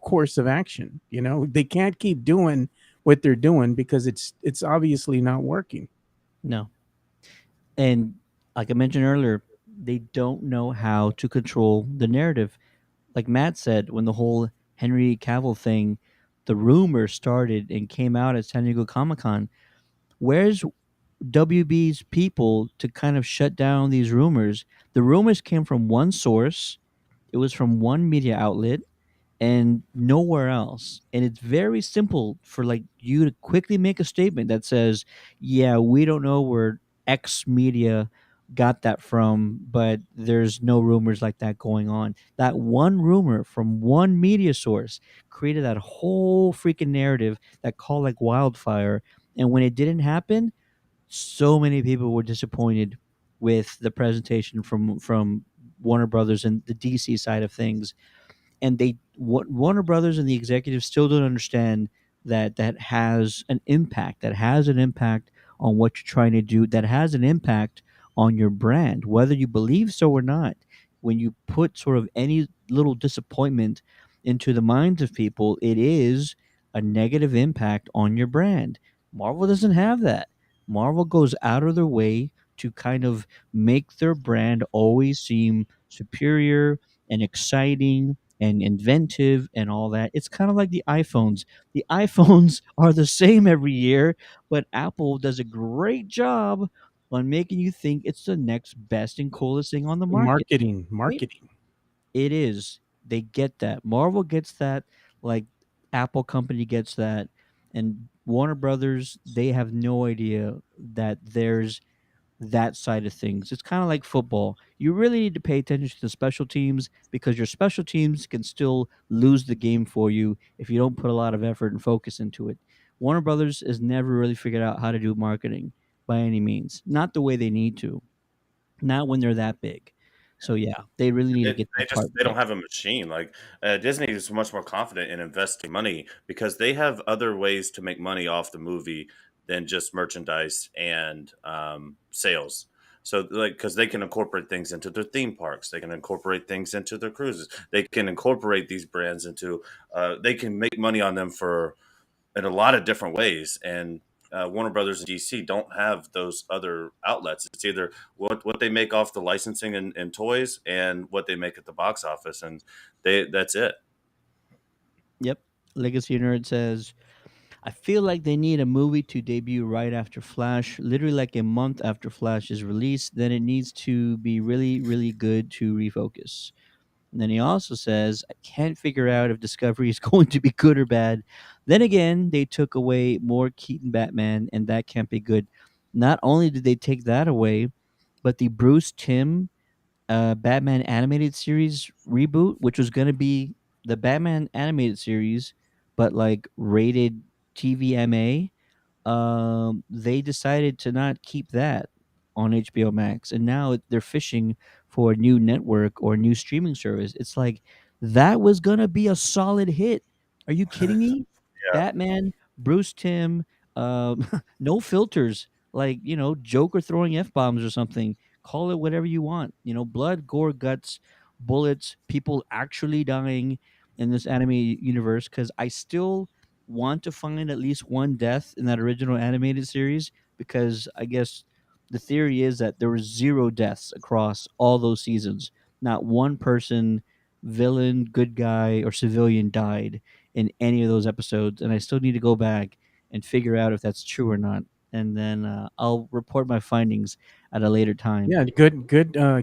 Speaker 2: course of action. They can't keep doing what they're doing because it's obviously not working.
Speaker 1: No. And like I mentioned earlier, they don't know how to control the narrative. Like Matt said, when the whole Henry Cavill thing, the rumor started and came out at San Diego Comic Con, where's WB's people to kind of shut down these rumors? The rumors came from one source, it was from one media outlet, and nowhere else. And it's very simple for like you to quickly make a statement that says, "Yeah, we don't know where X media got that from, but there's no rumors like that going on." That one rumor from one media source created that whole freaking narrative that called like wildfire. And when it didn't happen, so many people were disappointed with the presentation from Warner Brothers and the DC side of things. And Warner Brothers and the executives still don't understand that that has an impact. That has an impact on what you're trying to do. That has an impact on your brand, whether you believe so or not. When you put sort of any little disappointment into the minds of people, it is a negative impact on your brand. Marvel doesn't have that. Marvel goes out of their way to kind of make their brand always seem superior and exciting and inventive and all that. It's kind of like the iPhones. The iPhones are the same every year, but Apple does a great job on making you think it's the next best and coolest thing on the market.
Speaker 2: Marketing,
Speaker 1: Right?
Speaker 2: marketing.
Speaker 1: It is. They get that. Marvel gets that, like Apple company gets that, and Warner Brothers, they have no idea that there's that side of things. It's kind of like football. You really need to pay attention to the special teams because your special teams can still lose the game for you if you don't put a lot of effort and focus into it. Warner Brothers has never really figured out how to do marketing by any means. Not the way they need to. Not when they're that big. So yeah, they really need to get
Speaker 3: They
Speaker 1: that
Speaker 3: just
Speaker 1: part
Speaker 3: they don't
Speaker 1: right.
Speaker 3: have a machine. Like Disney is much more confident in investing money because they have other ways to make money off the movie than just merchandise and sales. So, like, because they can incorporate things into their theme parks, they can incorporate things into their cruises, they can incorporate these brands into. They can make money on them for in a lot of different ways, and Warner Brothers and DC don't have those other outlets. It's either what they make off the licensing and toys, and what they make at the box office, and that's it.
Speaker 1: Yep. Legacy Nerd says, I feel like they need a movie to debut right after Flash, literally like a month after Flash is released. Then it needs to be really, really good to refocus. And then he also says, I can't figure out if Discovery is going to be good or bad. Then again, they took away more Keaton Batman, and that can't be good. Not only did they take that away, but the Bruce Timm Batman animated series reboot, which was going to be the Batman animated series, but like rated TVMA, they decided to not keep that on HBO Max, and now they're fishing for a new network or a new streaming service. It's like that was gonna be a solid hit. Are you kidding me?
Speaker 3: Yeah.
Speaker 1: Batman, Bruce Timm, no filters, like Joker throwing f bombs or something. Call it whatever you want. Blood, gore, guts, bullets, people actually dying in this anime universe. Because I still want to find at least one death in that original animated series, because I guess the theory is that there were zero deaths across all those seasons. Not one person, villain, good guy, or civilian died in any of those episodes, and I still need to go back and figure out if that's true or not. And then I'll report my findings at a later time.
Speaker 2: Yeah, good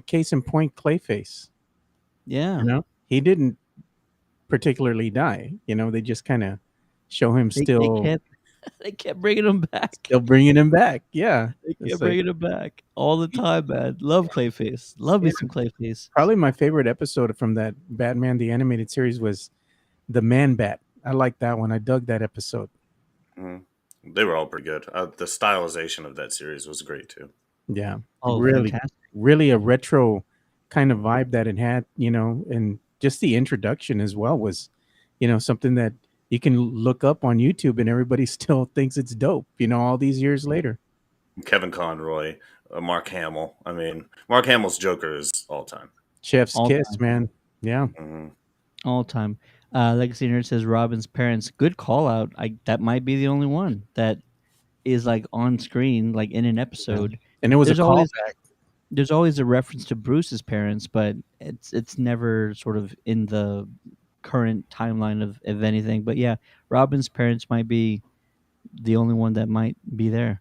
Speaker 2: case in point, Clayface. You
Speaker 1: Yeah,
Speaker 2: know, he didn't particularly die. They just kind of show him
Speaker 1: they
Speaker 2: still
Speaker 1: kept they kept bringing him back.
Speaker 2: still bringing him back. Yeah,
Speaker 1: They kept
Speaker 2: it's like
Speaker 1: bringing him back all the time, man. Love Clayface. Love me
Speaker 2: yeah,
Speaker 1: some Clayface.
Speaker 2: probably my favorite episode from that Batman the animated series was the Man Bat. I like that one. I dug that episode.
Speaker 3: Mhm. They were all pretty good. The stylization of that series was great too.
Speaker 2: Yeah,
Speaker 1: Oh,
Speaker 2: really,
Speaker 1: fantastic.
Speaker 2: really a retro kind of vibe that it had. And just the introduction as well was, something that you can look up on YouTube and everybody still thinks it's dope. All these years later.
Speaker 3: Kevin Conroy, Mark Hamill. I mean, Mark Hamill's Joker is all time.
Speaker 2: Chef's
Speaker 1: All
Speaker 2: kiss,
Speaker 1: time.
Speaker 2: man. Yeah.
Speaker 3: Hmm.
Speaker 1: All time. Legacy Nerd says Robin's parents. Good call out. That might be the only one that is like on screen, like in an
Speaker 2: Yeah.
Speaker 1: episode.
Speaker 2: And it was a
Speaker 1: There's always
Speaker 2: callback.
Speaker 1: there's always a reference to Bruce's parents, but it's never sort of in the current timeline of anything. But yeah, Robin's parents might be the only one that might be there.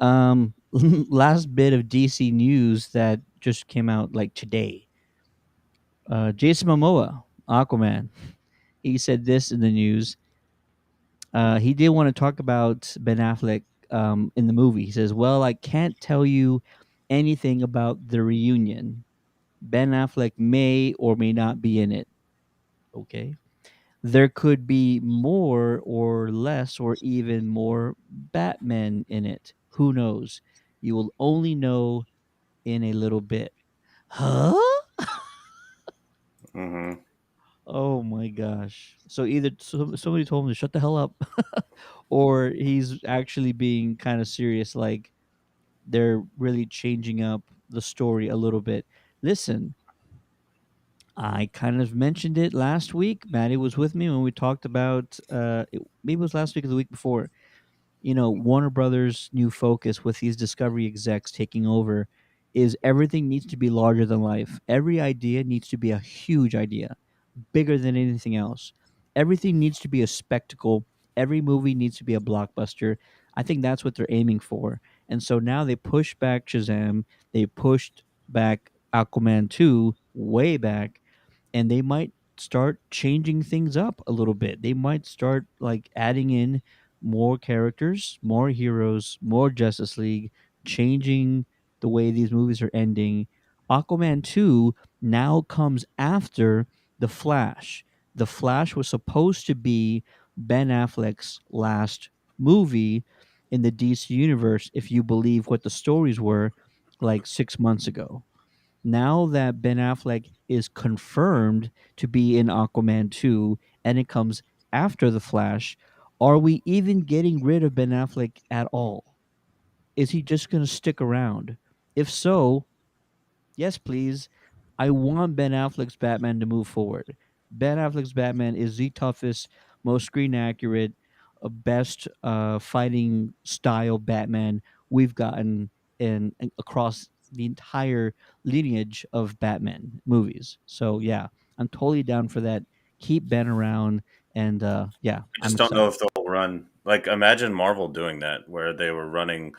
Speaker 1: Last bit of DC news that just came out like today. Jason Momoa, Aquaman. He said this in the news. He did want to talk about Ben Affleck in the movie. He says, "Well, I can't tell you anything about the reunion. Ben Affleck may or may not be in it. Okay, there could be more or less or even more Batman in it. Who knows? You will only know in a little bit." Huh?
Speaker 3: Hmm.
Speaker 1: Oh my gosh. So either somebody told him to shut the hell up, or he's actually being kind of serious, like they're really changing up the story a little bit. Listen, I kind of mentioned it last week. Maddie was with me when we talked about maybe it was last week or the week before. Warner Brothers' new focus with these Discovery execs taking over is everything needs to be larger than life. Every idea needs to be a huge idea, bigger than anything else. Everything needs to be a spectacle. Every movie needs to be a blockbuster. I think that's what they're aiming for. And so now they pushed back Shazam, they pushed back Aquaman 2 way back, and they might start changing things up a little bit. They might start like adding in more characters, more heroes, more Justice League, changing the way these movies are ending. Aquaman 2 now comes after The Flash. The Flash was supposed to be Ben Affleck's last movie in the DC universe, if you believe what the stories were like 6 months ago. Now that Ben Affleck is confirmed to be in Aquaman 2 and it comes after The Flash, are we even getting rid of Ben Affleck at all? Is he just going to stick around? If so, yes, please. I want Ben Affleck's Batman to move forward. Ben Affleck's Batman is the toughest, most screen accurate, best fighting style Batman we've gotten in across the entire lineage of Batman movies. So yeah, I'm totally down for that. Keep Ben around, and yeah,
Speaker 3: I
Speaker 1: I'm
Speaker 3: just don't know
Speaker 1: excited.
Speaker 3: if they'll run like imagine Marvel doing that where they were running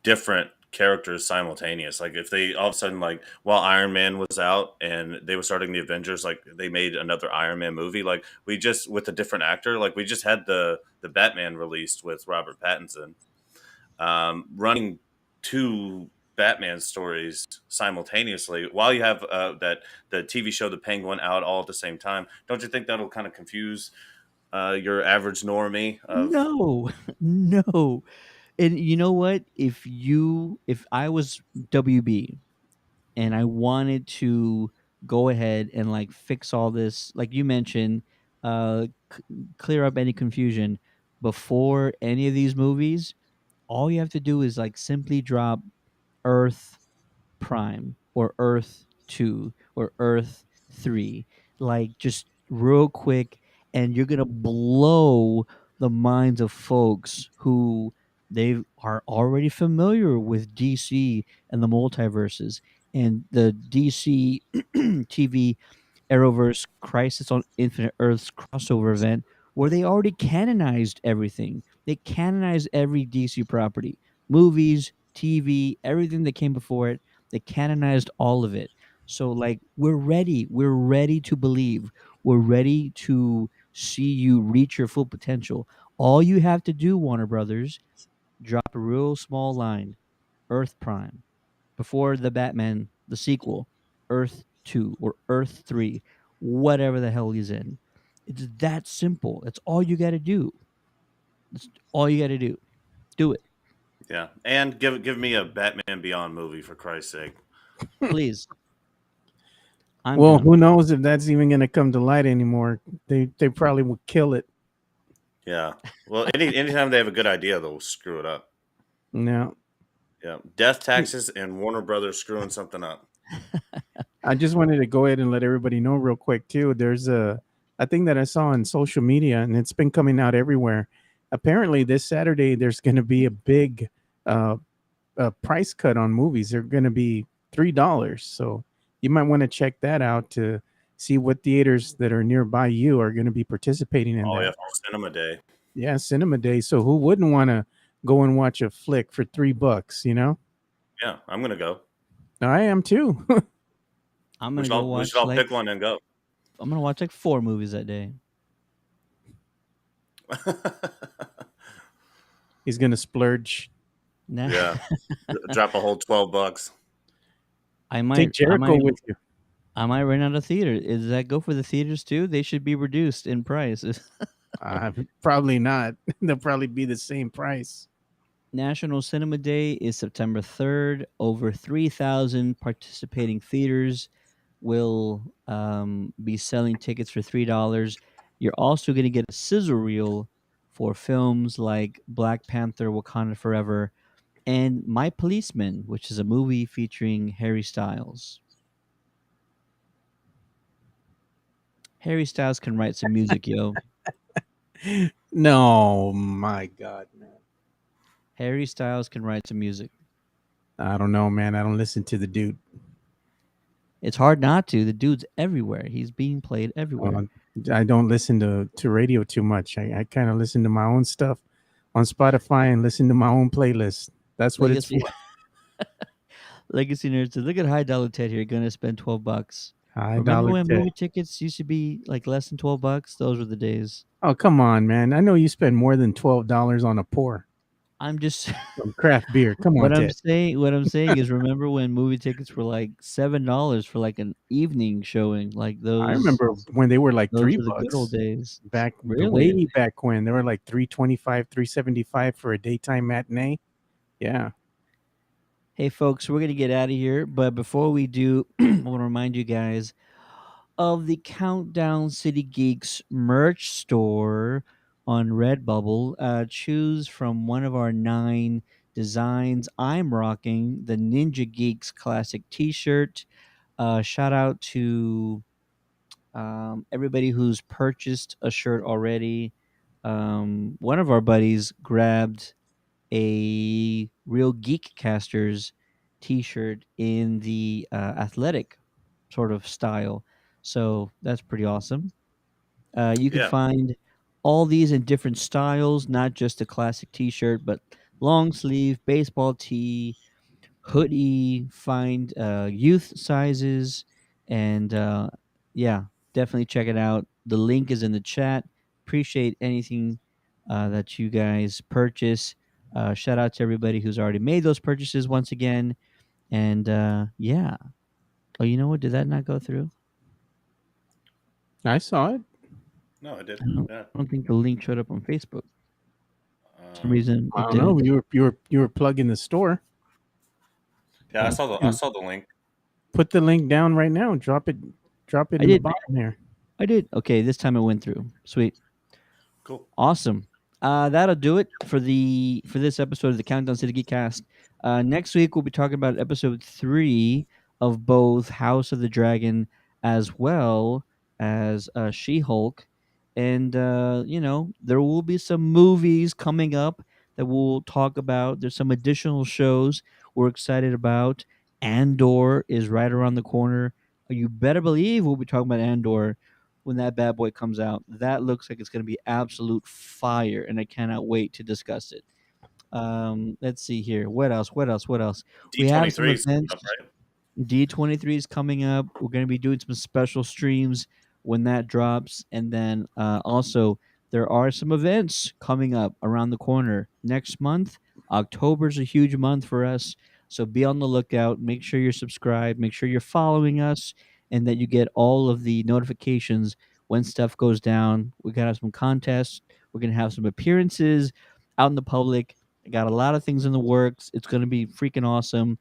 Speaker 3: different characters simultaneous. Like if they all of a sudden like while Iron Man was out and they were starting the Avengers, like they made another Iron Man movie. Like we just with a different actor. Like we just had the Batman released with Robert Pattinson. Running two Batman stories simultaneously while you have that the TV show The Penguin out all at the same time. Don't you think that'll kind of confuse your average normie of
Speaker 1: No, no. And you know what? If I was WB and I wanted to go ahead and like fix all this, like you mentioned, clear up any confusion before any of these movies, all you have to do is like simply drop Earth Prime or Earth 2 or Earth 3. Like just real quick, and you're going to blow the minds of folks who they are already familiar with DC and the multiverses and the DC TV Arrowverse Crisis on Infinite Earths crossover event where they already canonized everything. They canonized every DC property, movies, TV, everything that came before it. They canonized all of it. So like we're ready. We're ready to believe. We're ready to see you reach your full potential. All you have to do, Warner Brothers, drop a real small line, Earth Prime, before the Batman, the sequel, Earth 2 or Earth 3, whatever the hell he's in. It's that simple. That's all you got to do. That's all you got to do. Do it.
Speaker 3: yeah, and give me a Batman Beyond movie for Christ's sake.
Speaker 1: Please. I'm
Speaker 2: Well,
Speaker 1: down
Speaker 2: who
Speaker 1: for that.
Speaker 2: knows if that's even going to come to light anymore? They probably would kill it.
Speaker 3: Yeah. Well, anytime they have a good idea, they'll screw it up.
Speaker 2: No,
Speaker 3: Yeah. Death taxes and Warner Brothers screwing something up.
Speaker 2: I just wanted to go ahead and let everybody know real quick too. There's a thing that I saw on social media, and it's been coming out everywhere. Apparently, this Saturday there's going to be a big uh, price cut on movies. They're going to be $3, so you might want to check that out to see what theaters that are nearby you are going to be participating in
Speaker 3: Oh yeah,
Speaker 2: that.
Speaker 3: for Cinema Day.
Speaker 2: Yeah, Cinema Day. So who wouldn't want to go and watch a flick for $3? You know,
Speaker 3: Yeah, I'm gonna go.
Speaker 2: I am too.
Speaker 1: I'm going to go
Speaker 3: We should
Speaker 1: watch
Speaker 3: all
Speaker 1: like
Speaker 3: pick one and go.
Speaker 1: I'm going to watch like 4 movies that day.
Speaker 2: He's going to splurge.
Speaker 1: Nah.
Speaker 3: Yeah. Drop a whole $12.
Speaker 1: I
Speaker 2: Take
Speaker 1: might I
Speaker 2: Jericho
Speaker 1: might
Speaker 2: with you.
Speaker 1: I might rent out a theater. Does that go for the theaters too? They should be reduced in price.
Speaker 2: Probably not. They'll probably be the same price.
Speaker 1: National Cinema Day is September 3rd. Over 3,000 participating theaters will be selling tickets for $3. You're also going to get a sizzle reel for films like Black Panther, Wakanda Forever, and My Policeman, which is a movie featuring Harry Styles. Harry Styles can write some music, yo.
Speaker 2: No, my God, man.
Speaker 1: Harry Styles can write some music.
Speaker 2: I don't know, man. I don't listen to the dude.
Speaker 1: It's hard not to. The dude's everywhere. He's being played everywhere.
Speaker 2: Uh, I don't listen to radio too much. I kind of listen to my own stuff on Spotify and listen to my own playlist. That's what it's
Speaker 1: Legacy
Speaker 2: for.
Speaker 1: Legacy Nerd says, look at High Dollar Ted here, gonna spend $12.
Speaker 2: High
Speaker 1: Remember
Speaker 2: dollar
Speaker 1: when
Speaker 2: tech.
Speaker 1: movie tickets used to be like less than $12? Those were the days.
Speaker 2: Oh, come on, man. I know you spend more than $12 on a pour
Speaker 1: I'm just
Speaker 2: from craft beer. Come on, Ted.
Speaker 1: what I'm saying is remember when movie tickets were like $7 for like an evening showing? Like
Speaker 2: I remember when they were like
Speaker 1: those
Speaker 2: three
Speaker 1: were the good old
Speaker 2: bucks
Speaker 1: days.
Speaker 2: back the
Speaker 1: Really?
Speaker 2: way back when. They were like 325, 375 for a daytime matinee. Yeah.
Speaker 1: Hey folks, we're gonna get out of here, but before we do, I want to remind you guys of the Countdown City Geeks merch store on Redbubble. Choose from one of our 9 designs. I'm rocking the Ninja Geeks classic T-shirt. Shout out to everybody who's purchased a shirt already. one of our buddies grabbed a real Geekcasters T-shirt in the athletic sort of style. So that's pretty awesome. You can
Speaker 3: Yeah,
Speaker 1: find all these in different styles, not just a classic T-shirt, but long sleeve, baseball tee, hoodie. Find youth sizes, and yeah, definitely check it out. The link is in the chat. Appreciate anything that you guys purchase. Shout out to everybody who's already made those purchases once again. And yeah. Oh, you know what? Did that not go through?
Speaker 2: I saw it.
Speaker 3: no, I did. Yeah.
Speaker 1: I don't think the link showed up on Facebook. For some
Speaker 3: Um,
Speaker 1: reason,
Speaker 2: I
Speaker 1: it
Speaker 2: don't know.
Speaker 1: didn't.
Speaker 2: You were plugging the store.
Speaker 3: yeah,
Speaker 1: Oh,
Speaker 2: Yeah.
Speaker 3: I saw the link.
Speaker 2: Put the link down right now. Drop it
Speaker 1: I
Speaker 2: in the
Speaker 1: did.
Speaker 2: bottom here.
Speaker 1: I did. Okay, this time it went through. Sweet.
Speaker 3: Cool.
Speaker 1: Awesome. That'll do it for this episode of the Countdown City Geekcast. Next week we'll be talking about episode 3 of both House of the Dragon as well as She-Hulk, and there will be some movies coming up that we'll talk about. There's some additional shows we're excited about. Andor is right around the corner. You better believe we'll be talking about Andor when that bad boy comes out. That looks like it's going to be absolute fire, and I cannot wait to discuss it. Let's see here. What else? What else? What else? We have some
Speaker 3: D23 is coming up,
Speaker 1: events.
Speaker 3: right?
Speaker 1: D23 is coming up. We're going to be doing some special streams when that drops. And then also, there are some events coming up around the corner next month. October's a huge month for us. So be on the lookout. Make sure you're subscribed. Make sure you're following us and that you get all of the notifications when stuff goes down. We're going to have some contests. We're going to have some appearances out in the public. I got a lot of things in the works. It's going to be freaking awesome.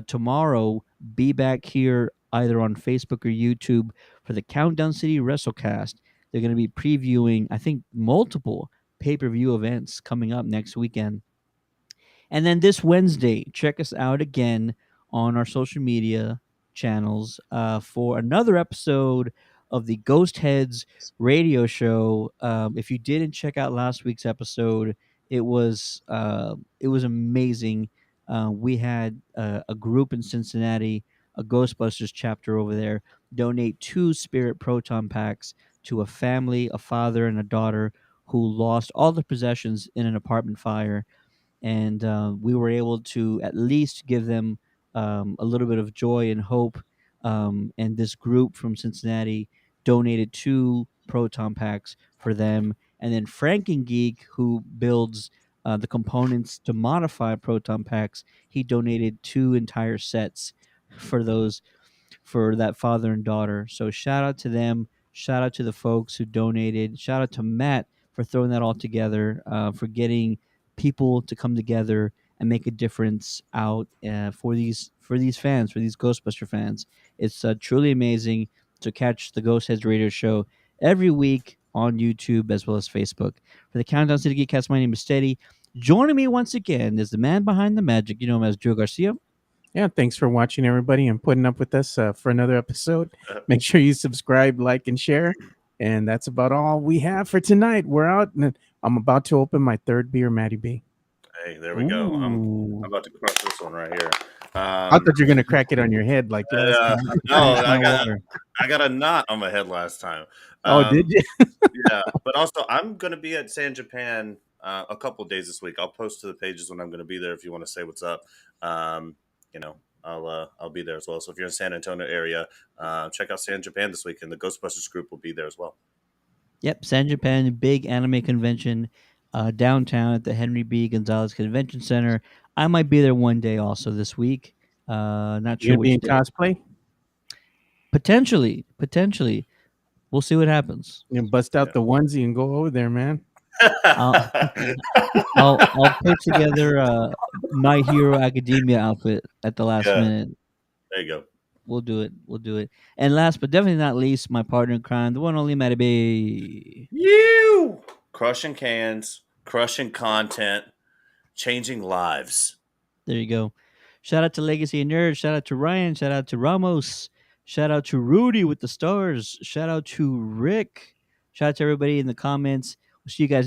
Speaker 1: Tomorrow, be back here either on Facebook or YouTube for the Countdown City WrestleCast. They're going to be previewing, I think, multiple pay per view events coming up next weekend. And then this Wednesday, check us out again on our social media channels for another episode of the Ghost Heads radio show. If you didn't check out last week's episode, it was amazing. We had a group in Cincinnati, a Ghostbusters chapter over there, donate 2 Spirit Proton packs to a family, a father and a daughter who lost all their possessions in an apartment fire, and we were able to at least give them a little bit of joy and hope. And this group from Cincinnati donated 2 proton packs for them. And then Franken Geek, who builds the components to modify proton packs, he donated 2 entire sets for those for that father and daughter. So shout out to them. Shout out to the folks who donated. Shout out to Matt for throwing that all together, for getting people to come together and make a difference out for these fans, for these Ghostbuster fans. It's truly amazing to catch the Ghost Heads Radio Show every week on YouTube as well as Facebook. For the Countdown City Geekcast, my name is Steady. Joining me once again is the man behind the magic. You know him as Joe Garcia.
Speaker 2: Yeah, thanks for watching, everybody, and putting up with us for another episode. Make sure you subscribe, like, and share. And that's about all we have for tonight. We're out, and I'm about to open my third beer, Matty B.
Speaker 3: Hey, there we go.
Speaker 1: Ooh.
Speaker 3: I'm about to crush this one right here.
Speaker 2: I thought you were gonna crack it on your head like last time.
Speaker 3: No,
Speaker 1: It's my water.
Speaker 3: I got a knot on my head last time.
Speaker 2: Oh, did you?
Speaker 3: Yeah, but also I'm going to be at San Japan a couple of days this week. I'll post to the pages when I'm going to be there if you want to say what's up. Um, I'll be there as well. So if you're in San Antonio area, check out San Japan this week, and the Ghostbusters group will be there as well.
Speaker 1: Yep, San Japan, big anime convention downtown at the Henry B. Gonzalez Convention Center. I might be there one day also this week. Not
Speaker 2: You
Speaker 1: sure
Speaker 2: gonna be
Speaker 1: which
Speaker 2: in
Speaker 1: day.
Speaker 2: cosplay?
Speaker 1: Potentially. We'll see what happens.
Speaker 2: You know, bust out the onesie and go over there, man.
Speaker 1: I'll I'll put together a My Hero Academia outfit at the last
Speaker 3: Yeah.
Speaker 1: minute.
Speaker 3: There you go.
Speaker 1: We'll do it. We'll do it. And last but definitely not least, my partner in crime, the one and only Matty B.
Speaker 3: You crushing cans, crushing content, changing lives.
Speaker 1: There you go. Shout out to Legacy and Nerd. Shout out to Ryan. Shout out to Ramos. Shout out to Rudy with the stars. Shout out to Rick. Shout out to everybody in the comments. We'll see you guys